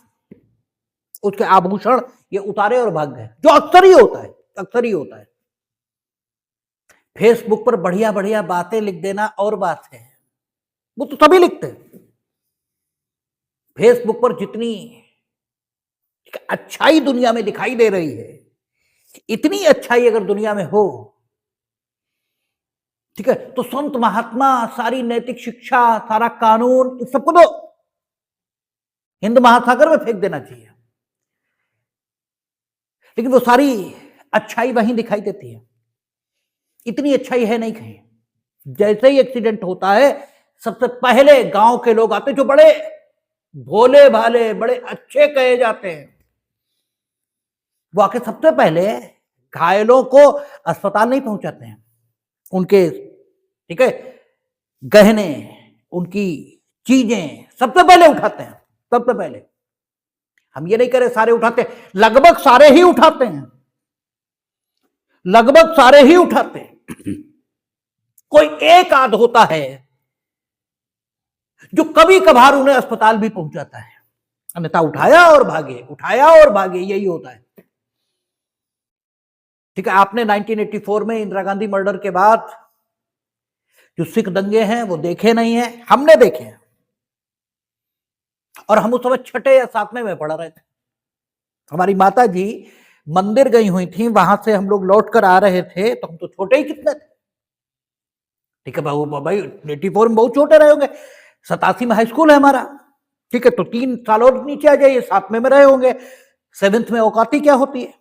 उसके आभूषण ये उतारे और भाग गए, जो अक्सर ही होता है, अक्सर ही होता है। फेसबुक पर बढ़िया बढ़िया बातें लिख देना और बात है, वो तो सभी लिखते हैं। फेसबुक पर जितनी अच्छाई दुनिया में दिखाई दे रही है, इतनी अच्छाई अगर दुनिया में हो, ठीक है, तो संत महात्मा, सारी नैतिक शिक्षा, सारा कानून, इस सबको तो हिंद महासागर में फेंक देना चाहिए, लेकिन वो सारी अच्छाई वहीं दिखाई देती है। इतनी अच्छाई है नहीं कहीं। जैसे ही एक्सीडेंट होता है, सबसे पहले गांव के लोग आते, जो बड़े भोले भाले बड़े अच्छे कहे जाते हैं, वो आके सबसे पहले घायलों को अस्पताल नहीं पहुंचाते हैं, उनके ठीक है गहने, उनकी चीजें सबसे पहले उठाते हैं, सबसे पहले। हम ये नहीं कह रहे सारे उठाते हैं, लगभग सारे ही उठाते हैं, लगभग सारे ही उठाते हैं। कोई एक आध होता है जो कभी कभार उन्हें अस्पताल भी पहुंचाता है, अन्यथा उठाया और भागे, उठाया और भागे, यही होता है। ठीक है, आपने 1984 में इंदिरा गांधी मर्डर के बाद जो सिख दंगे हैं वो देखे नहीं है, हमने देखे हैं, और हम उस समय छठे या सातवें में पढ़ रहे थे। हमारी माता जी मंदिर गई हुई थी, वहां से हम लोग लौट कर आ रहे थे, तो हम तो छोटे ही कितने थे। ठीक है भाई 84 में बहुत छोटे रहे होंगे, 87 में हाई स्कूल है हमारा। ठीक है, तो 3 साल और नीचे आ जाइए, 7वें में रहे होंगे, 7th में औकाती क्या होती है।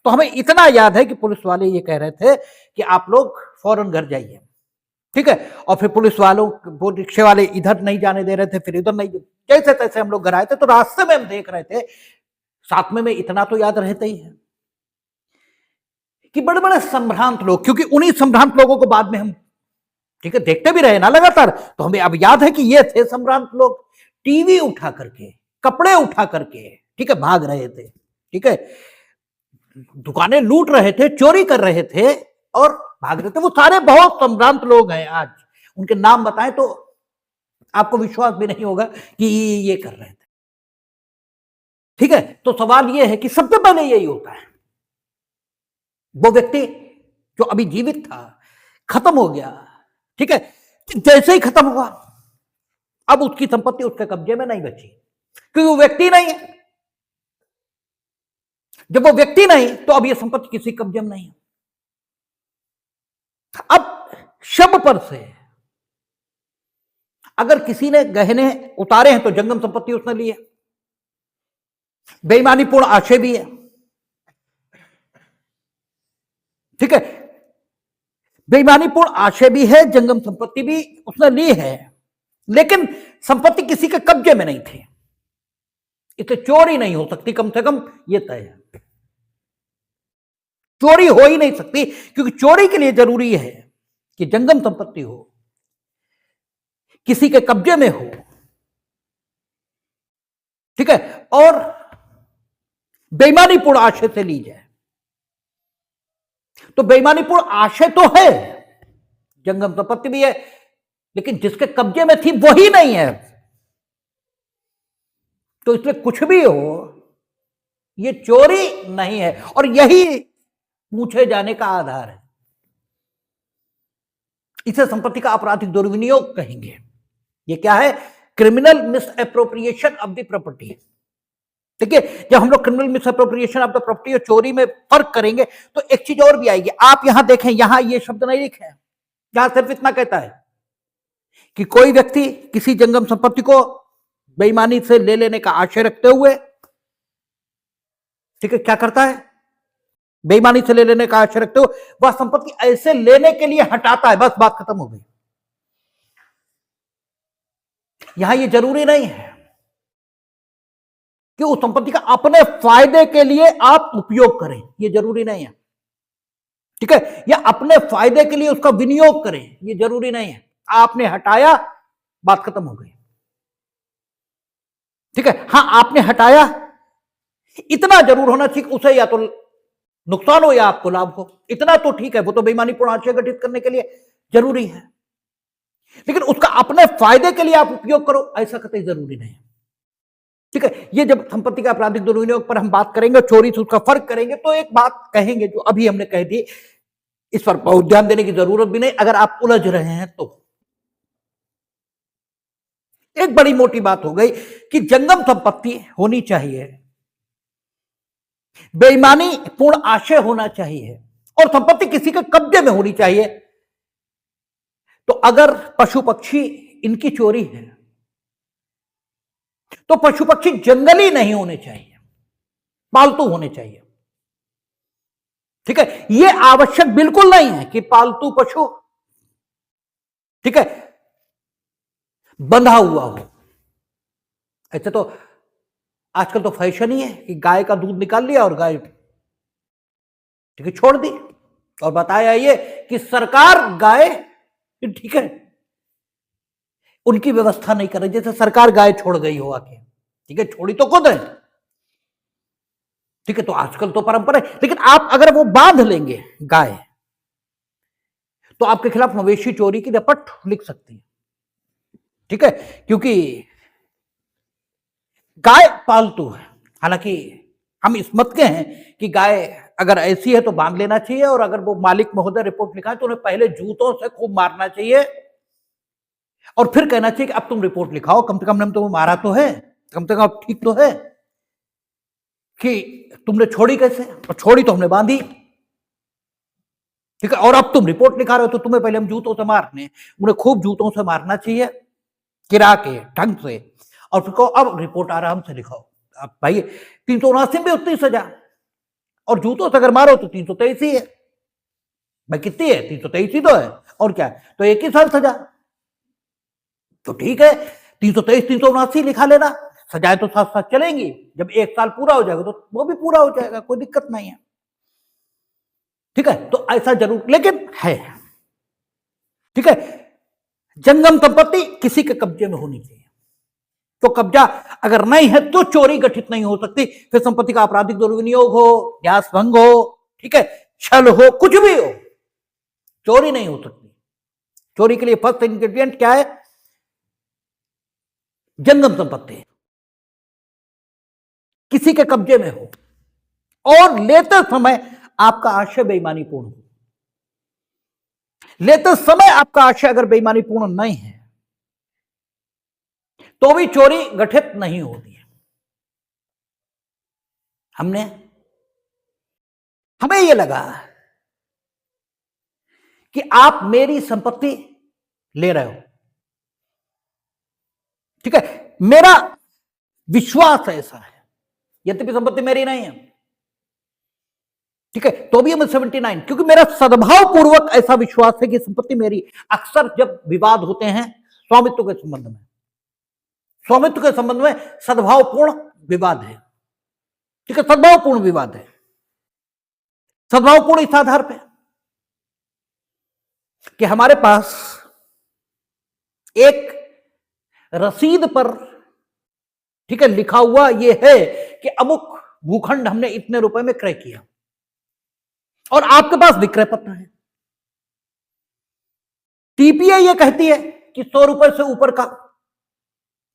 तो हमें इतना याद है कि पुलिस वाले ये कह रहे थे कि आप लोग फौरन घर जाइए। ठीक है, और फिर पुलिस वालों वो रिक्शे वाले इधर नहीं जाने दे रहे थे, फिर इधर नहीं, जैसे तैसे हम लोग घर आए थे। तो रास्ते में हम देख रहे थे, 7वें में इतना तो याद रहता ही है कि बड़े बड़े संभ्रांत लोग, क्योंकि उन्हीं संभ्रांत लोगों को बाद में हम ठीक है देखते भी रहे ना लगातार, तो हमें अब याद है कि ये थे संभ्रांत लोग, टीवी उठा करके, कपड़े उठा करके, ठीक है भाग रहे थे। ठीक है, दुकानें लूट रहे थे, चोरी कर रहे थे और भाग रहे थे। वो सारे बहुत संभ्रांत लोग हैं, आज उनके नाम बताएं तो आपको विश्वास भी नहीं होगा कि ये कर रहे थे। ठीक है, तो सवाल ये है कि सबसे पहले यही होता है, वो व्यक्ति जो अभी जीवित था खत्म हो गया, ठीक है, जैसे ही खत्म हुआ अब उसकी संपत्ति उसके कब्जे में नहीं बची, क्योंकि वो व्यक्ति नहीं है। जब वो व्यक्ति नहीं तो अब ये संपत्ति किसी कब्जे में नहीं है। अब शव पर से अगर किसी ने गहने उतारे हैं तो जंगम संपत्ति उसने ली है, बेईमानीपूर्ण आशय भी है। ठीक है, बेईमानीपूर्ण आशय भी है, जंगम संपत्ति भी उसने ली है, लेकिन संपत्ति किसी के कब्जे में नहीं थी, इसे चोरी नहीं हो सकती, कम से कम यह तय है। चोरी हो ही नहीं सकती, क्योंकि चोरी के लिए जरूरी है कि जंगम संपत्ति हो, किसी के कब्जे में हो। ठीक है, और बेईमानीपूर्ण आशय से ली जाए। तो बेईमानीपूर्ण आशय तो है, जंगम संपत्ति भी है, लेकिन जिसके कब्जे में थी वही नहीं है, तो इसमें कुछ भी हो ये चोरी नहीं है, और यही पूछे जाने का आधार है। इसे संपत्ति का आपराधिक दुर्विनियोग कहेंगे। ये क्या है? Criminal miss appropriation of the property. ठीक है, जब हम लोग criminal miss appropriation of the property और चोरी में फर्क करेंगे तो एक चीज और भी आएगी। आप यहां देखें, यहां ये शब्द नहीं लिखे हैं, यहां सिर्फ इतना कहता है कि कोई व्यक्ति किसी जंगम संपत्ति को बेईमानी से ले लेने का आशय रखते हुए, ठीक है, क्या करता है? बेईमानी से ले लेने का आशय रखते हुए वह संपत्ति ऐसे लेने के लिए हटाता है, बस बात खत्म हो गई। यहां यह जरूरी नहीं है कि उस संपत्ति का अपने फायदे के लिए आप उपयोग करें, यह जरूरी नहीं है। ठीक है, या अपने फायदे के लिए उसका विनियोग करें, यह जरूरी नहीं है। आपने हटाया, बात खत्म हो गई। ठीक है, हां आपने हटाया, इतना जरूर होना चाहिए उसे या तो नुकसान हो या आपको लाभ हो, इतना तो ठीक है, वो तो बेईमानीपूर्ण आशय गठित करने के लिए जरूरी है, लेकिन उसका अपने फायदे के लिए आप उपयोग करो, ऐसा कतई जरूरी नहीं है। ठीक है, ये जब संपत्ति का आपराधिक दुर्विनियोग पर हम बात करेंगे, चोरी से उसका फर्क करेंगे, तो एक बात कहेंगे जो अभी हमने कह दी, इस पर बहुत ध्यान देने की जरूरत भी नहीं अगर आप उलझ रहे हैं तो। एक बड़ी मोटी बात हो गई कि जंगम संपत्ति होनी चाहिए, बेईमानी पूर्ण आशय होना चाहिए, और संपत्ति किसी के कब्जे में होनी चाहिए। तो अगर पशु पक्षी इनकी चोरी है तो पशु पक्षी जंगली नहीं होने चाहिए, पालतू होने चाहिए। ठीक है, यह आवश्यक बिल्कुल नहीं है कि पालतू पशु, ठीक है, बंधा हुआ हो, ऐसे तो आजकल तो फैशन ही है कि गाय का दूध निकाल लिया और गाय ठीक है छोड़ दी और बताया ये कि सरकार गाय ठीक है उनकी व्यवस्था नहीं कर रही, जैसे सरकार गाय छोड़ गई हो आके, ठीक है छोड़ी तो खुद है, ठीक है। तो आजकल तो परंपरा है, लेकिन आप अगर वो बांध लेंगे गाय तो आपके खिलाफ मवेशी चोरी की रपट लिख सकती है, ठीक है, क्योंकि गाय पालतू है। हालांकि हम इस मत के हैं कि गाय अगर ऐसी है तो बांध लेना चाहिए, और अगर वो मालिक महोदय रिपोर्ट लिखा है तो उन्हें पहले जूतों से खूब मारना चाहिए और फिर कहना चाहिए कि अब तुम रिपोर्ट लिखाओ, कम से कम हमने तुम्हें मारा तो है, कम से कम ठीक तो है कि तुमने छोड़ी कैसे, और छोड़ी तो हमने बांधी, ठीक है, और अब तुम रिपोर्ट लिखा रहे हो तो तुम्हें पहले हम जूतों से मारने, उन्हें खूब जूतों से मारना चाहिए गिरा के ढंग से, और फिर कहो अब रिपोर्ट आराम से लिखाओ। अब भाई 379 में उतनी सजा, और जूतों से अगर मारो तो 323 ही है भाई, कितनी है 323 ही तो है, और क्या है, तो एक ही साल सजा, तो ठीक है 323 379 लिखा लेना, सजाएं तो साथ साथ चलेंगी, जब एक साल पूरा हो जाएगा तो वो भी पूरा हो जाएगा, कोई दिक्कत नहीं है, ठीक है। तो ऐसा जरूर लेकिन है, ठीक है, जंगम संपत्ति किसी के कब्जे में होनी चाहिए, तो कब्जा अगर नहीं है तो चोरी गठित नहीं हो सकती, फिर संपत्ति का आपराधिक दुर्विनियोग हो, न्यास भंग हो, ठीक है, छल हो, कुछ भी हो, चोरी नहीं हो सकती। चोरी के लिए फर्स्ट इंग्रेडिएंट क्या है, जंगम संपत्ति किसी के कब्जे में हो और लेते समय आपका आशय बेईमानी पूर्ण हो। लेते समय आपका आशय अगर बेईमानी पूर्ण नहीं है तो भी चोरी गठित नहीं होती है। हमें यह लगा कि आप मेरी संपत्ति ले रहे हो, ठीक है, मेरा विश्वास ऐसा है, यद्यपि संपत्ति मेरी नहीं है, ठीक है, तो भी हम 79, क्योंकि मेरा सद्भाव पूर्वक ऐसा विश्वास है कि संपत्ति मेरी। अक्सर जब विवाद होते हैं स्वामित्व के संबंध में, स्वामित्व के संबंध में सद्भावपूर्ण विवाद है, ठीक है, सद्भावपूर्ण विवाद है, सद्भावपूर्ण इस आधार पे कि हमारे पास एक रसीद पर, ठीक है, लिखा हुआ यह है कि अमुक भूखंड हमने इतने रुपए में क्रय किया, और आपके पास विक्रय पत्र है। टीपीआई ये कहती है कि 100 रुपए से ऊपर का,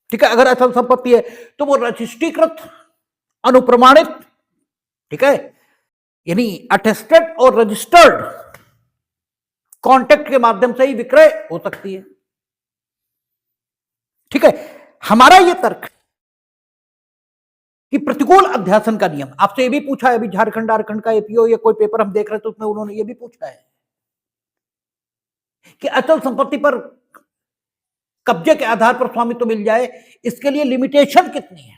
ठीक है, अगर अचल संपत्ति है तो वो रजिस्ट्रीकृत, अनुप्रमाणित, ठीक है, यानी अटेस्टेड और रजिस्टर्ड कॉन्ट्रैक्ट के माध्यम से ही विक्रय हो सकती है, ठीक है। हमारा यह तर्क कि प्रतिकूल अध्यासन का नियम, आपसे यह भी पूछा है अभी झारखंड झारखंड का एपीओ या कोई पेपर हम देख रहे थे उसमें उन्होंने यह भी पूछा है कि अचल संपत्ति पर कब्जे के आधार पर स्वामित्व मिल जाए, इसके लिए लिमिटेशन कितनी है,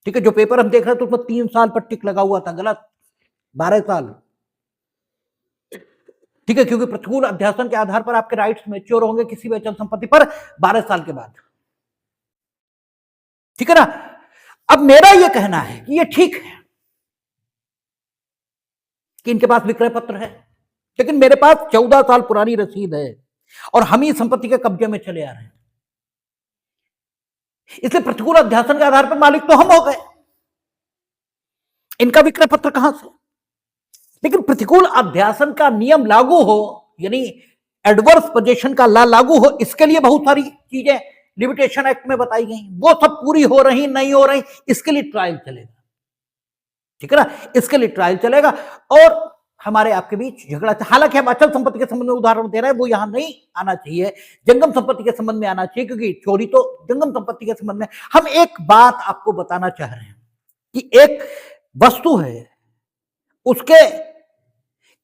ठीक है। जो पेपर हम देख रहे थे उसमें 3 साल पर टिक लगा हुआ था, गलत, 12 साल, ठीक है, क्योंकि प्रतिकूल अध्यासन के आधार पर आपके राइट्स मैच्योर होंगे किसी भी अचल संपत्ति पर 12 साल के बाद, ठीक है ना। अब मेरा यह कहना है कि यह ठीक है कि इनके पास विक्रय पत्र है, लेकिन मेरे पास 14 साल पुरानी रसीद है और हम ही संपत्ति के कब्जे में चले आ रहे हैं, इसलिए प्रतिकूल अध्यासन के आधार पर मालिक तो हम हो गए, इनका विक्रय पत्र कहां से। लेकिन प्रतिकूल अध्यासन का नियम लागू हो, यानी एडवर्स पोजीशन का ला लागू हो, इसके लिए बहुत सारी चीजें लिमिटेशन एक्ट में बताई गई, वो सब पूरी हो रही नहीं हो रही, इसके लिए ट्रायल चलेगा, ठीक है ना, इसके लिए ट्रायल चलेगा और हमारे आपके बीच झगड़ा। हालांकि हम अचल संपत्ति के संबंध में उदाहरण दे रहे हैं, वो यहां नहीं आना चाहिए, जंगम संपत्ति के संबंध में आना चाहिए, क्योंकि चोरी तो जंगम संपत्ति के संबंध में। हम एक बात आपको बताना चाह रहे हैं कि एक वस्तु है, उसके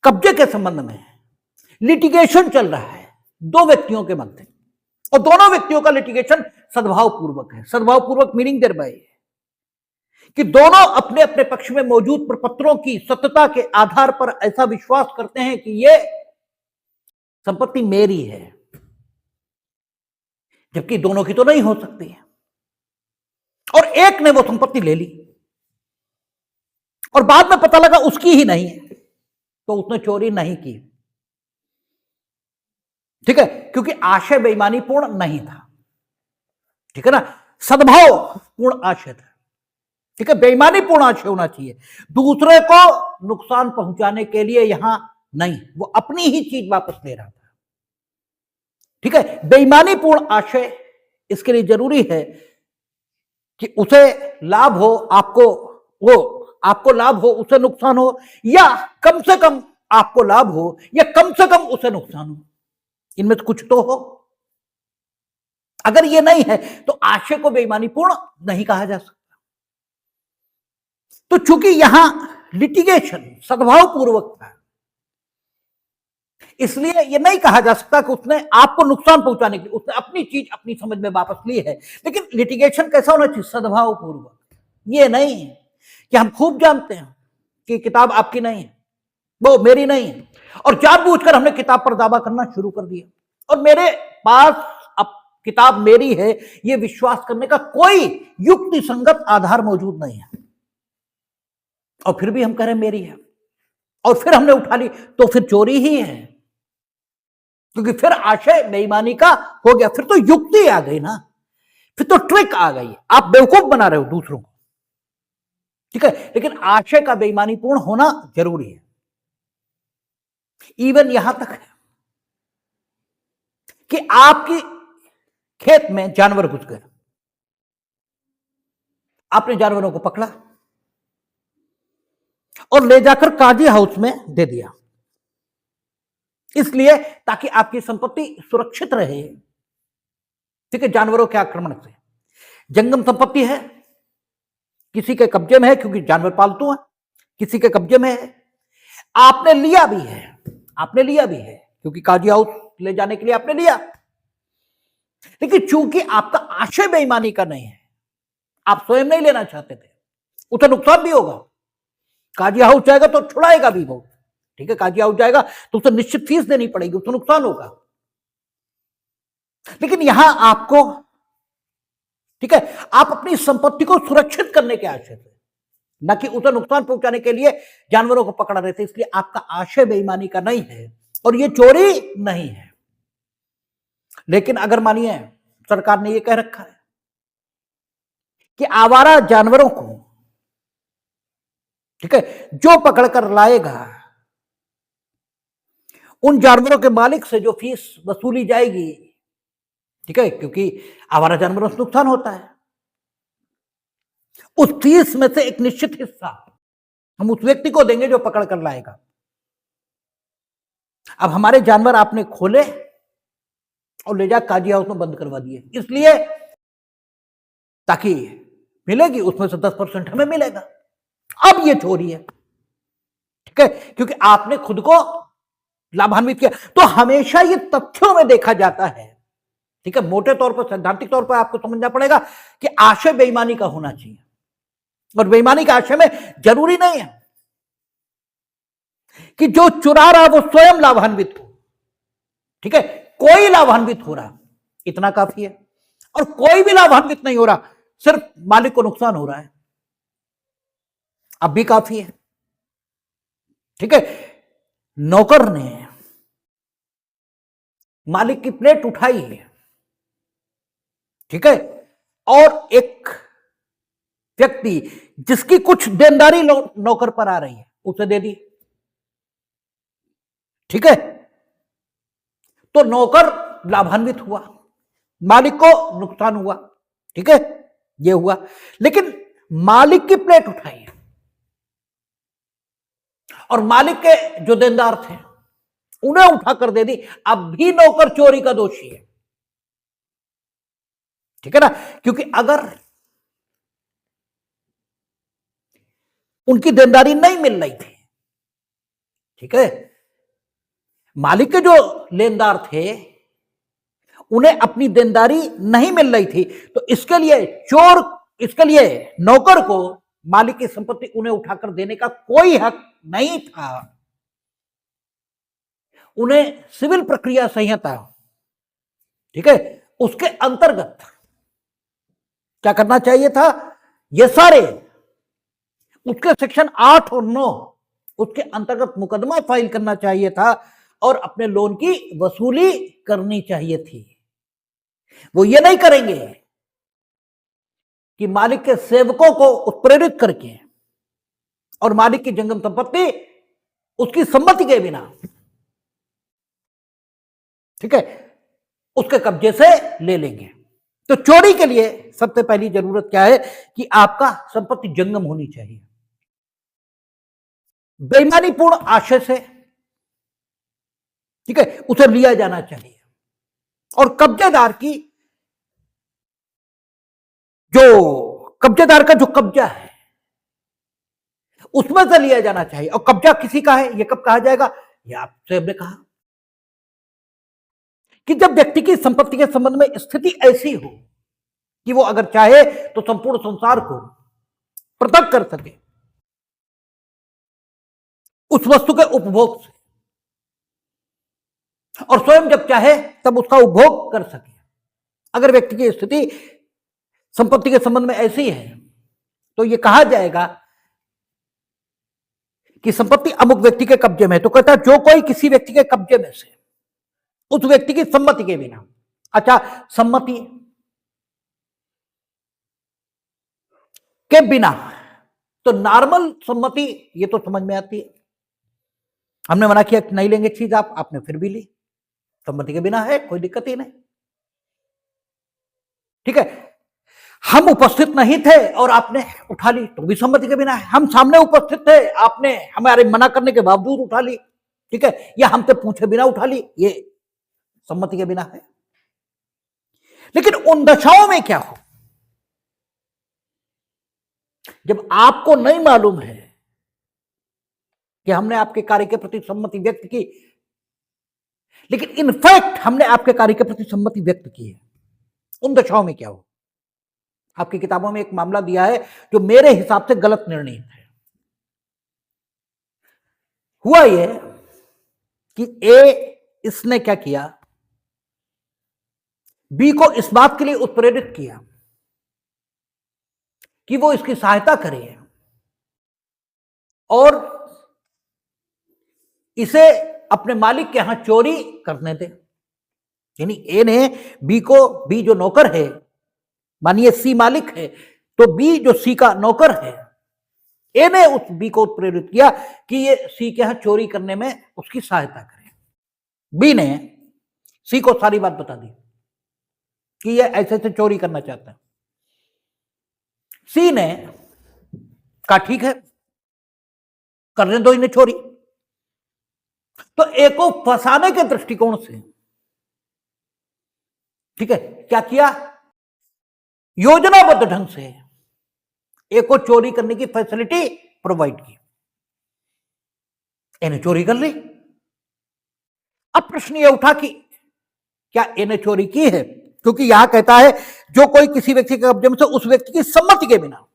कब्जे के संबंध में लिटिगेशन चल रहा है 2 व्यक्तियों के मध्य, और दोनों व्यक्तियों का लिटिगेशन सद्भाव पूर्वक है। सद्भाव पूर्वक मीनिंग देयर बाय कि दोनों अपने अपने पक्ष में मौजूद प्रपत्रों की सत्यता के आधार पर ऐसा विश्वास करते हैं कि यह संपत्ति मेरी है, जबकि दोनों की तो नहीं हो सकती है, और एक ने वो संपत्ति ले ली और बाद में पता लगा उसकी ही नहीं है, तो उसने चोरी नहीं की। ठीक है, क्योंकि आशय बेईमानी पूर्ण नहीं था। ठीक है ना, सद्भाव पूर्ण आशय था। ठीक है, बेईमानी पूर्ण आशय होना चाहिए, दूसरे को नुकसान पहुंचाने के लिए यहां नहीं, वो अपनी ही चीज वापस ले रहा था। ठीक है, बेईमानी पूर्ण आशय इसके लिए जरूरी है कि उसे लाभ हो, आपको लाभ हो, उसे नुकसान हो, या कम से कम आपको लाभ हो या कम से कम उसे नुकसान हो, इनमें कुछ तो हो। अगर ये नहीं है तो आशय को बेईमानी पूर्ण नहीं कहा जा सकता। तो चूंकि यहां लिटिगेशन सद्भाव पूर्वक था, इसलिए यह नहीं कहा जा सकता कि उसने आपको नुकसान पहुंचाने के लिए उसने अपनी चीज अपनी समझ में वापस ली है। लेकिन लिटिगेशन कैसा होना चाहिए? सद्भाव पूर्वक। ये नहीं है कि हम खूब जानते हैं कि किताब आपकी नहीं है, वो मेरी नहीं है, और जानबूझकर हमने किताब पर दावा करना शुरू कर दिया, और मेरे पास अब किताब मेरी है ये विश्वास करने का कोई युक्ति संगत आधार मौजूद नहीं है, और फिर भी हम कह रहे हैं मेरी है, और फिर हमने उठा ली, तो फिर चोरी ही है, क्योंकि फिर आशय बेईमानी का हो गया, फिर तो युक्ति आ गई ना, फिर तो ट्रिक आ गई, आप बेवकूफ बना रहे हो दूसरों को। ठीक है, लेकिन आशय का बेईमानी पूर्ण होना जरूरी है। इवन यहां तक है कि आपकी खेत में जानवर घुस गए, आपने जानवरों को पकड़ा और ले जाकर काजी हाउस में दे दिया, इसलिए ताकि आपकी संपत्ति सुरक्षित रहे। ठीक है, जानवरों के आक्रमण से। जंगम संपत्ति है, किसी के कब्जे में है क्योंकि जानवर पालतू है, किसी के कब्जे में है, आपने लिया भी है क्योंकि काजी हाउस ले जाने के लिए आपने लिया, लेकिन चूंकि आपका आशय बेईमानी का नहीं है, आप स्वयं नहीं लेना चाहते थे, उसे नुकसान भी होगा, काजी हाउस जाएगा तो छुड़ाएगा भी वो। ठीक है, काजी हाउस जाएगा तो उसे निश्चित फीस देनी पड़ेगी, उसे नुकसान होगा। लेकिन यहां आपको, ठीक है, आप अपनी संपत्ति को सुरक्षित करने के आशय से, न कि उसे नुकसान पहुंचाने के लिए जानवरों को पकड़ा रहे थे, इसलिए आपका आशय बेईमानी का नहीं है और यह चोरी नहीं है। लेकिन अगर मानिए सरकार ने यह कह रखा है कि आवारा जानवरों को, ठीक है, जो पकड़कर लाएगा उन जानवरों के मालिक से जो फीस वसूली जाएगी, ठीक है, क्योंकि आवारा जानवरों से नुकसान होता है, उस फीस में से एक निश्चित हिस्सा हम उस व्यक्ति को देंगे जो पकड़ कर लाएगा। अब हमारे जानवर आपने खोले और ले जा काजी हाउस में बंद करवा दिए, इसलिए ताकि मिलेगी उसमें से 10% हमें मिलेगा। अब ये चोरी है, ठीक है, क्योंकि आपने खुद को लाभान्वित किया। तो हमेशा ये तथ्यों में देखा जाता है, ठीक है, मोटे तौर पर सैद्धांतिक तौर पर आपको समझना पड़ेगा कि आशय बेईमानी का होना चाहिए, और बेईमानी के आशय में जरूरी नहीं है कि जो चुरा रहा वो स्वयं लाभान्वित हो। ठीक है, कोई लाभान्वित हो रहा इतना काफी है, और कोई भी लाभान्वित नहीं हो रहा, सिर्फ मालिक को नुकसान हो रहा है, अब भी काफी है। ठीक है, नौकर ने मालिक की प्लेट उठाई है, ठीक है, और एक व्यक्ति जिसकी कुछ देनदारी नौकर पर आ रही है उसे दे दी, ठीक है, तो नौकर लाभान्वित हुआ, मालिक को नुकसान हुआ। ठीक है, यह हुआ, लेकिन मालिक की प्लेट उठाई और मालिक के जो देनदार थे उन्हें उठाकर दे दी, अब भी नौकर चोरी का दोषी है। ठीक है ना, क्योंकि अगर उनकी देनदारी नहीं मिल रही थी, ठीक है, मालिक के जो लेनदार थे उन्हें अपनी देनदारी नहीं मिल रही थी, तो इसके लिए नौकर को मालिक की संपत्ति उन्हें उठाकर देने का कोई हक नहीं था। उन्हें सिविल प्रक्रिया संहिता, ठीक है, उसके अंतर्गत क्या करना चाहिए था? ये सारे उसके सेक्शन 8 और 9 उसके अंतर्गत मुकदमा फाइल करना चाहिए था और अपने लोन की वसूली करनी चाहिए थी। वो ये नहीं करेंगे कि मालिक के सेवकों को उत्प्रेरित करके और मालिक की जंगम संपत्ति उसकी सम्मति के बिना, ठीक है, उसके कब्जे से ले लेंगे। तो चोरी के लिए सबसे पहली जरूरत क्या है कि आपका संपत्ति जंगम होनी चाहिए, बेईमानीपूर्ण आशय से, ठीक है, उसे लिया जाना चाहिए और कब्जेदार का जो कब्जा है उसमें से लिया जाना चाहिए। और कब्जा किसी का है, यह कब कहा जाएगा? यह आपसे हमने कहा कि जब व्यक्ति की संपत्ति के संबंध में स्थिति ऐसी हो कि वो अगर चाहे तो संपूर्ण संसार को पृथक कर सके उस वस्तु के उपभोग से, और स्वयं जब चाहे तब उसका उपभोग कर सके। अगर व्यक्ति की स्थिति संपत्ति के संबंध में ऐसी है तो यह कहा जाएगा कि संपत्ति अमुक व्यक्ति के कब्जे में है। तो कहता है जो कोई किसी व्यक्ति के कब्जे में से उस व्यक्ति की सम्मति के बिना। अच्छा, सम्मति के बिना तो नॉर्मल सम्मति ये तो समझ में आती है, हमने मना किया नहीं लेंगे चीज आपने फिर भी ली, सम्मति के बिना है, कोई दिक्कत ही नहीं, ठीक है। हम उपस्थित नहीं थे और आपने उठा ली तो भी सम्मति के बिना है। हम सामने उपस्थित थे, आपने हमारे मना करने के बावजूद उठा ली, ठीक है, या हमसे पूछे बिना उठा ली, ये सम्मति के बिना है। लेकिन उन दशाओं में क्या हो जब आपको नहीं मालूम है कि हमने आपके कार्य के प्रति सम्मति व्यक्त की, लेकिन इनफैक्ट हमने आपके कार्य के प्रति सम्मति व्यक्त की है, उन दशाओं में क्या हो? आपकी किताबों में एक मामला दिया है जो मेरे हिसाब से गलत निर्णय है। हुआ यह कि इसने क्या किया, बी को इस बात के लिए उत्प्रेरित किया कि वो इसकी सहायता करे और इसे अपने मालिक के यहां चोरी करने दे। यानी ए ने बी जो नौकर है, मानिए सी मालिक है, तो बी जो सी का नौकर है, ए ने उस बी को प्रेरित किया कि ये सी के यहां चोरी करने में उसकी सहायता करे। बी ने सी को सारी बात बता दी कि ये ऐसे से चोरी करना चाहता है। सी ने कहा ठीक है, करने दो इन्हें चोरी। तो ए को फंसाने के दृष्टिकोण से, ठीक है, क्या किया, योजनाबद्ध ढंग से ए को चोरी करने की फैसिलिटी प्रोवाइड की। ए ने चोरी कर ली। अब प्रश्न यह उठा कि क्या ए ने चोरी की है, क्योंकि यहां कहता है जो कोई किसी व्यक्ति के कब्जे में से उस व्यक्ति की सम्मति के बिना,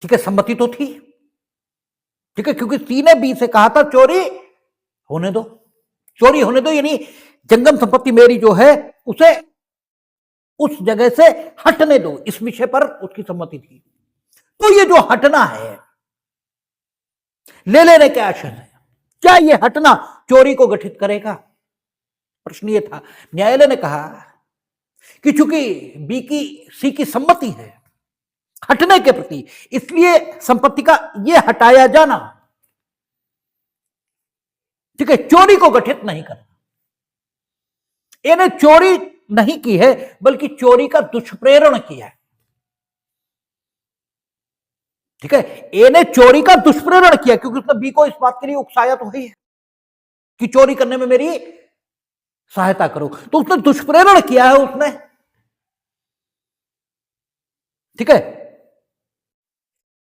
ठीक है, सम्मति तो थी, ठीक है, क्योंकि सी ने बी से कहा था चोरी होने दो, चोरी होने दो, यानी जंगम संपत्ति मेरी जो है उसे उस जगह से हटने दो, इस विषय पर उसकी सम्मति थी। तो ये जो हटना है ले लेने के आशय है, क्या ये हटना चोरी को गठित करेगा? प्रश्न ये था। न्यायालय ने कहा कि चूंकि बी की सी की सम्मति है हटने के प्रति, इसलिए संपत्ति का यह हटाया जाना, ठीक है, चोरी को गठित नहीं करना। ए ने चोरी नहीं की है बल्कि चोरी का दुष्प्रेरण किया है, ठीक है, ए ने चोरी का दुष्प्रेरण किया क्योंकि उसने बी को इस बात के लिए उकसाया तो है कि चोरी करने में मेरी सहायता करो, तो उसने दुष्प्रेरण किया है उसने, ठीक है।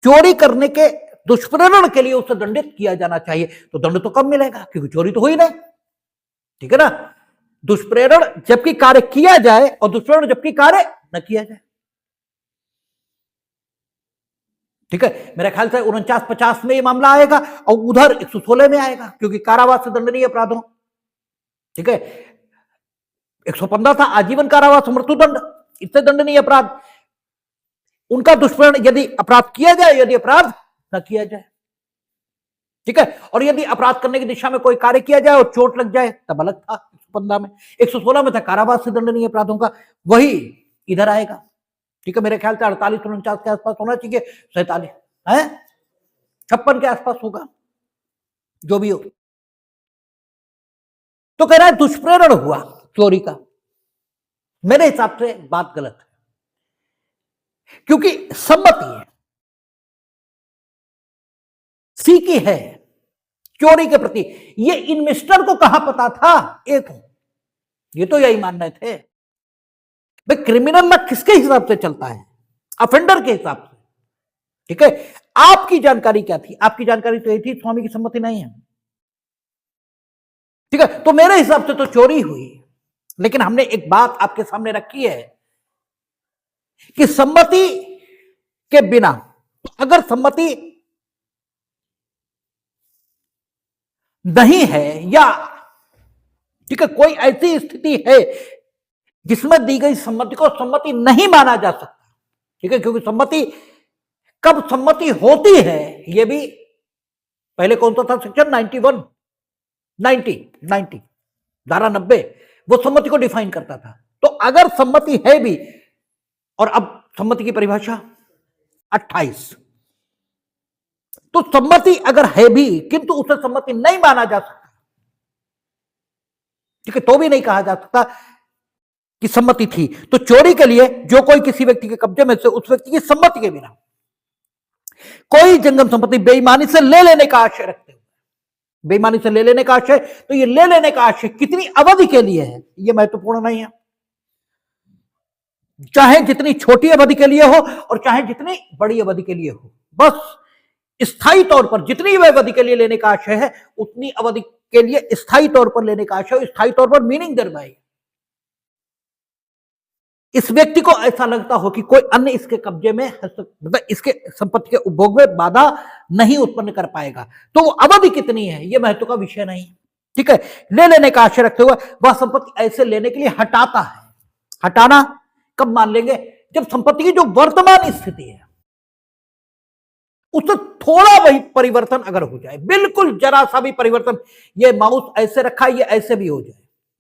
चोरी करने के दुष्प्रेरण के लिए उसे दंडित किया जाना चाहिए, तो दंड तो कम मिलेगा क्योंकि चोरी तो हुई नहीं, ठीक है ना। दुष्प्रेरण जबकि कार्य किया जाए और दुष्प्रेरण जबकि कार्य न किया जाए, ठीक है। मेरे ख्याल से 49-50 में ये मामला आएगा और उधर 116 में आएगा क्योंकि कारावास से दंडनीय अपराधों, ठीक है। 115 था आजीवन कारावास मृत्युदंड, इससे दंडनीय अपराध। उनका दुष्परिणाम यदि अपराध किया जाए, यदि अपराध न किया जाए, ठीक है। और यदि अपराध करने की दिशा में कोई कार्य किया जाए और चोट लग जाए तब अलग था 115 में। 116 में था कारावास से दंडनीय अपराधों का, वही इधर आएगा, ठीक है। मेरे ख्याल से 48 49 के आसपास होना चाहिए, 47 है, 56 के आसपास होगा, जो भी हो। तो कह रहा है दुष्प्रेरण हुआ चोरी का। मेरे हिसाब से बात गलत है, क्योंकि सम्मति है, सी की है चोरी के प्रति। ये इन्वेस्टर को कहां पता था? एक ये तो यही मान रहे थे भाई क्रिमिनल लॉ किसके हिसाब से चलता है? अफेंडर के हिसाब से, ठीक है। आपकी जानकारी क्या थी? आपकी जानकारी तो ये थी स्वामी की सम्मति नहीं है, ठीक है। तो मेरे हिसाब से तो चोरी हुई, लेकिन हमने एक बात आपके सामने रखी है कि सम्मति के बिना, अगर सम्मति नहीं है या, ठीक है, कोई ऐसी स्थिति है जिसमें दी गई सम्मति को सम्मति नहीं माना जा सकता, ठीक है। क्योंकि सम्मति, कब सम्मति होती है यह भी, पहले कौन सा था सेक्शन 91 90 धारा 90, वो सम्मति को डिफाइन करता था। तो अगर सम्मति है भी, और अब सम्मति की परिभाषा 28, तो सम्मति अगर है भी किंतु उसे सम्मति नहीं माना जा सकता, ठीक है, तो भी नहीं कहा जा सकता कि सम्मति थी। तो चोरी के लिए जो कोई किसी व्यक्ति के कब्जे में से उस व्यक्ति की सम्मति के बिना कोई जंगम संपत्ति बेईमानी से ले लेने का आशय रखते हुए, बेईमानी से ले लेने का आशय, तो ये ले लेने का आशय कितनी अवधि के लिए है ये महत्वपूर्ण नहीं है। चाहे जितनी छोटी अवधि के लिए हो और चाहे जितनी बड़ी अवधि के लिए हो, बस स्थायी तौर पर जितनी अवधि के लिए लेने का आशय है उतनी अवधि के लिए स्थायी तौर पर लेने का आशय। स्थायी तौर पर मीनिंग दरबाई, इस व्यक्ति को ऐसा लगता हो कि कोई अन्य इसके कब्जे में, मतलब इसके संपत्ति के उपभोग में बाधा नहीं उत्पन्न कर पाएगा। तो वो अवधि कितनी है ये महत्व का विषय नहीं, ठीक है। ले लेने का आशय रखते हुए वह संपत्ति ऐसे लेने के लिए हटाता है। हटाना कब मान लेंगे? जब संपत्ति की जो वर्तमान स्थिति है उससे थोड़ा वही परिवर्तन अगर हो जाए, बिल्कुल जरा सा भी परिवर्तन, ये माउस ऐसे रखा ये ऐसे भी हो जाए,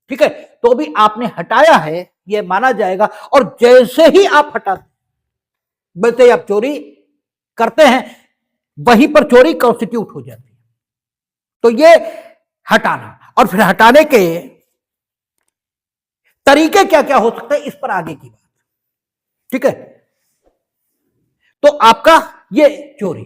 ठीक है, तो भी आपने हटाया है ये माना जाएगा। और जैसे ही आप हटाते वैसे ही आप चोरी करते हैं, वहीं पर चोरी कॉन्स्टिट्यूट हो जाती है। तो ये हटाना, और फिर हटाने के तरीके क्या क्या हो सकते हैं इस पर आगे की बात, ठीक है। तो आपका ये चोरी